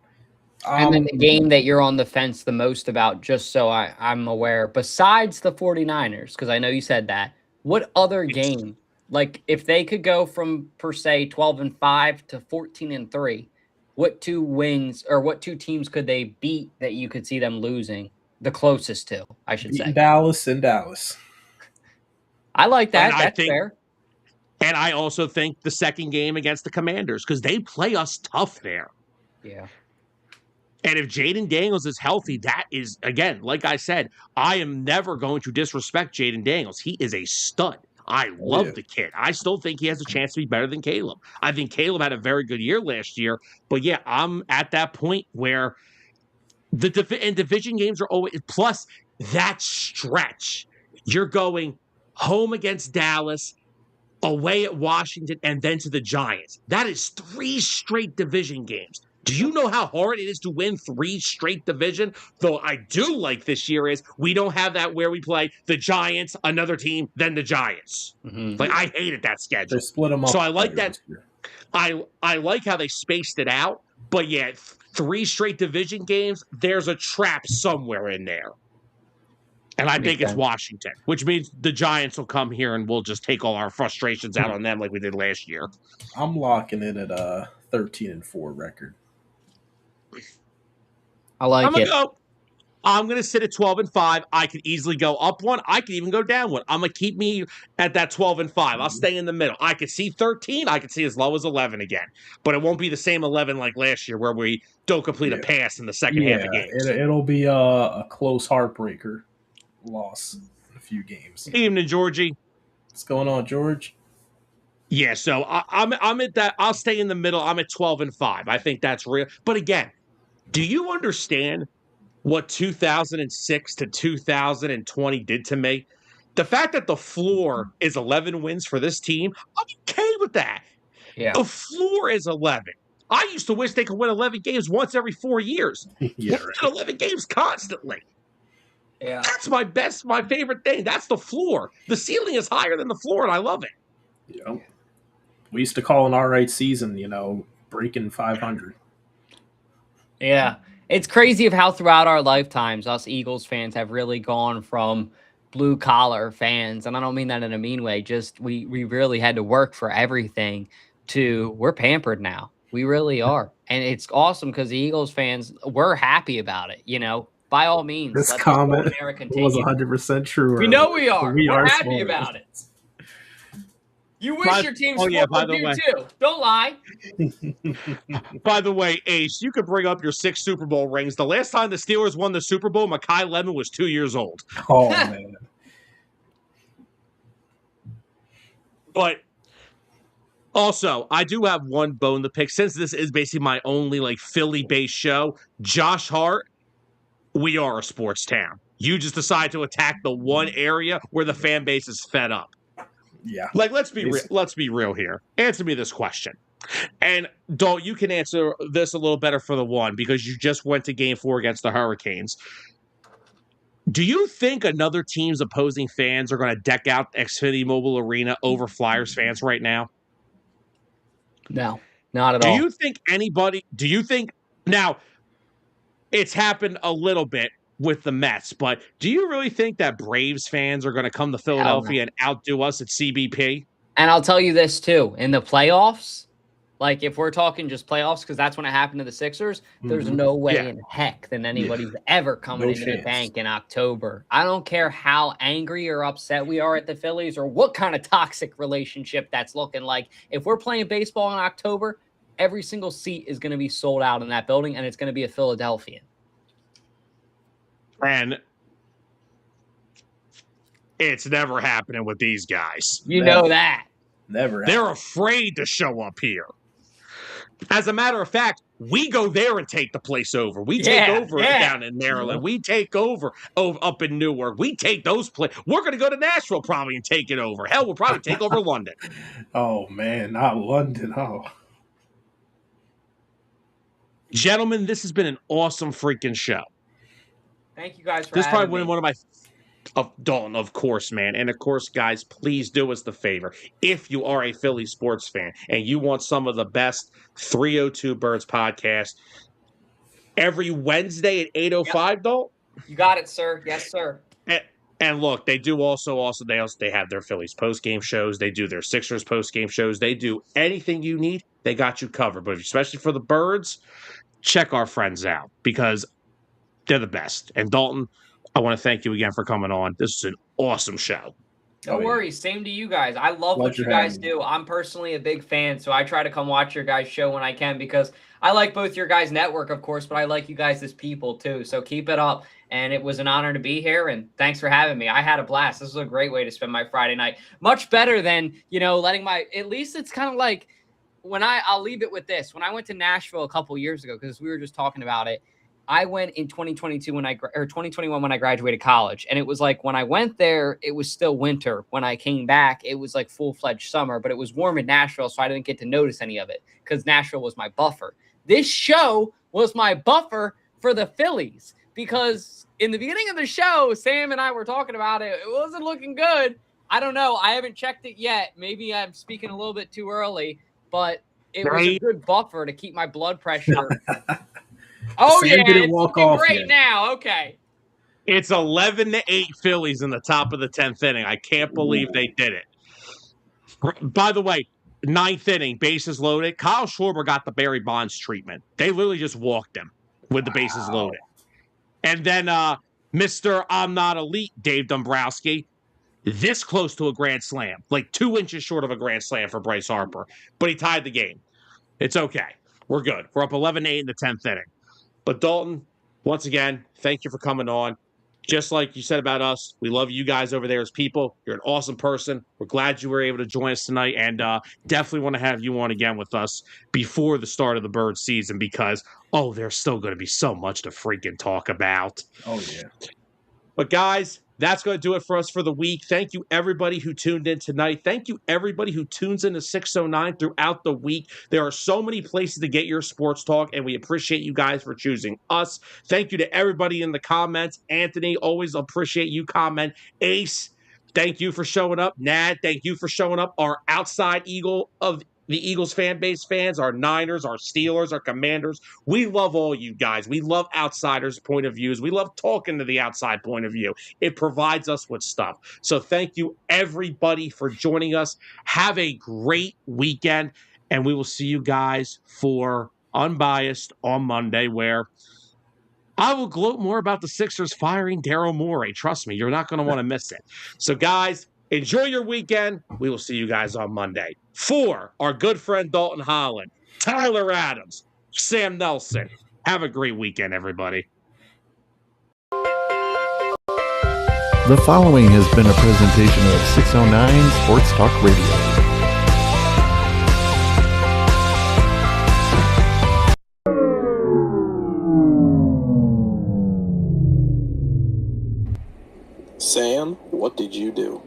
And then the game that you're on the fence the most about, just so I'm aware, besides the 49ers, because I know you said that, what other game, like if they could go from per se 12-5 to 14-3, what two wins or what two teams could they beat that you could see them losing? The closest to, I should say. Dallas and Dallas. I like that. That's fair. And I also think the second game against the Commanders, because they play us tough there. Yeah. And if Jaden Daniels is healthy, that is, again, like I said, I am never going to disrespect Jaden Daniels. He is a stud. I love the kid. I still think he has a chance to be better than Caleb. I think Caleb had a very good year last year. But yeah, I'm at that point where the division games are always, plus that stretch. You're going home against Dallas, away at Washington, and then to the Giants. That is 3 straight division games. Do you know how hard it is to win 3 straight division? Though I do like this year is we don't have that where we play the Giants, another team, then the Giants. Mm-hmm. Like I hated that schedule. They split them up. So I like that. I like how they spaced it out. But yeah, 3 straight division games, there's a trap somewhere in there. And I think it's Washington, which means the Giants will come here and we'll just take all our frustrations out on them like we did last year. I'm locking in at a 13-4 record. I like it. I'm going to sit at 12-5. I could easily go up 1. I could even go down 1. I'm going to keep me at that 12-5. I'll stay in the middle. I could see 13. I could see as low as 11 again. But it won't be the same 11 like last year where we don't complete a pass in the second half of games. It'll be a close heartbreaker loss in a few games. Evening, Georgie. What's going on, George? Yeah, so I'm at that. I'll stay in the middle. I'm at 12-5. I think that's real. But again, do you understand what 2006 to 2020 did to me? The fact that the floor is 11 wins for this team, I'm okay with that. Yeah. The floor is 11. I used to wish they could win 11 games once every 4 years. Yeah, right. 11 games constantly. Yeah. That's my favorite thing. That's the floor. The ceiling is higher than the floor, and I love it. Yeah. We used to call an all right season, breaking 500. Yeah. It's crazy of how throughout our lifetimes, us Eagles fans have really gone from blue-collar fans, and I don't mean that in a mean way, just we really had to work for everything to we're pampered now. We really are. And it's awesome because the Eagles fans, we're happy about it, By all means, this comment was 100% true. We know we are. We're happy about it. You wish your team scored too. Don't lie. By the way, Ace, you could bring up your 6 Super Bowl rings. The last time the Steelers won the Super Bowl, Mekhi Lemon was 2 years old. Oh, man. But also, I do have one bone to pick. Since this is basically my only Philly-based show, Josh Hart, we are a sports town. You just decide to attack the one area where the fan base is fed up. Yeah. Let's be real here. Answer me this question. And Dalton, you can answer this a little better for the one because you just went to game 4 against the Hurricanes. Do you think another team's opposing fans are going to deck out Xfinity Mobile Arena over Flyers fans right now? No, not at Do all. you think now it's happened a little bit with the Mets, but do you really think that Braves fans are going to come to Philadelphia and outdo us at CBP? And I'll tell you this too, in the playoffs, like if we're talking just playoffs, because that's when it happened to the Sixers, there's no way in heck that anybody's ever coming into the bank in October. I don't care how angry or upset we are at the Phillies or what kind of toxic relationship that's looking like. If we're playing baseball in October, every single seat is going to be sold out in that building, and it's going to be a Philadelphian. And it's never happening with these guys. You know that. Never. They're afraid to show up here. As a matter of fact, we go there and take the place over. We take over down in Maryland. We take over up in Newark. We take those places. We're going to go to Nashville probably and take it over. Hell, we'll probably take over London. Oh, man, not London. Oh. Gentlemen, this has been an awesome freaking show. Thank you guys for this having probably me. One of my Dalton, of course, man. And of course, guys, please do us the favor. If you are a Philly sports fan and you want some of the best 302 Birds podcast every Wednesday at 8:05, Dalton? You got it, sir. Yes, sir. And look, they do they have their Phillies post-game shows. They do their Sixers post-game shows. They do anything you need. They got you covered. But especially for the Birds, check our friends out because they're the best. And Dalton, I want to thank you again for coming on. This is an awesome show. No worries. Same to you guys. I love what you guys do. I'm personally a big fan, so I try to come watch your guys' show when I can because I like both your guys' network, of course, but I like you guys as people too. So keep it up. And it was an honor to be here, and thanks for having me. I had a blast. This was a great way to spend my Friday night. Much better than, at least it's kind of like I'll leave it with this. When I went to Nashville a couple years ago, because we were just talking about it, I went in 2021 when I graduated college. And it was like when I went there, it was still winter. When I came back, it was like full-fledged summer, but it was warm in Nashville, so I didn't get to notice any of it because Nashville was my buffer. This show was my buffer for the Phillies because in the beginning of the show, Sam and I were talking about it. It wasn't looking good. I don't know. I haven't checked it yet. Maybe I'm speaking a little bit too early, but it was a good buffer to keep my blood pressure. Oh, Sam didn't walk off great yet. Now. Okay. It's 11-8 Phillies in the top of the 10th inning. I can't believe they did it. By the way, 9th inning, bases loaded. Kyle Schwarber got the Barry Bonds treatment. They literally just walked him with the bases loaded. And then Mr. I'm Not Elite, Dave Dombrowski, this close to a grand slam, like 2 inches short of a grand slam for Bryce Harper. But he tied the game. It's okay. We're good. We're up 11-8 in the 10th inning. But Dalton, once again, thank you for coming on. Just like you said about us, we love you guys over there as people. You're an awesome person. We're glad you were able to join us tonight, and definitely want to have you on again with us before the start of the bird season because, there's still going to be so much to freaking talk about. Oh, yeah. But guys, that's going to do it for us for the week. Thank you, everybody who tuned in tonight. Thank you, everybody who tunes into 609 throughout the week. There are so many places to get your sports talk, and we appreciate you guys for choosing us. Thank you to everybody in the comments. Anthony, always appreciate you comment. Ace, thank you for showing up. Nad, thank you for showing up. Our outside Eagle of the Eagles fan base fans, our Niners, our Steelers, our Commanders. We love all you guys. We love outsiders' point of views. We love talking to the outside point of view. It provides us with stuff. So thank you, everybody, for joining us. Have a great weekend, and we will see you guys for Unbiased on Monday, where I will gloat more about the Sixers firing Daryl Morey. Trust me, you're not going to want to miss it. So, guys, enjoy your weekend. We will see you guys on Monday. For our good friend Dalton Holland, Tyler Adams, Sam Nelson, have a great weekend, everybody. The following has been a presentation of 609 Sports Talk Radio. Sam, what did you do?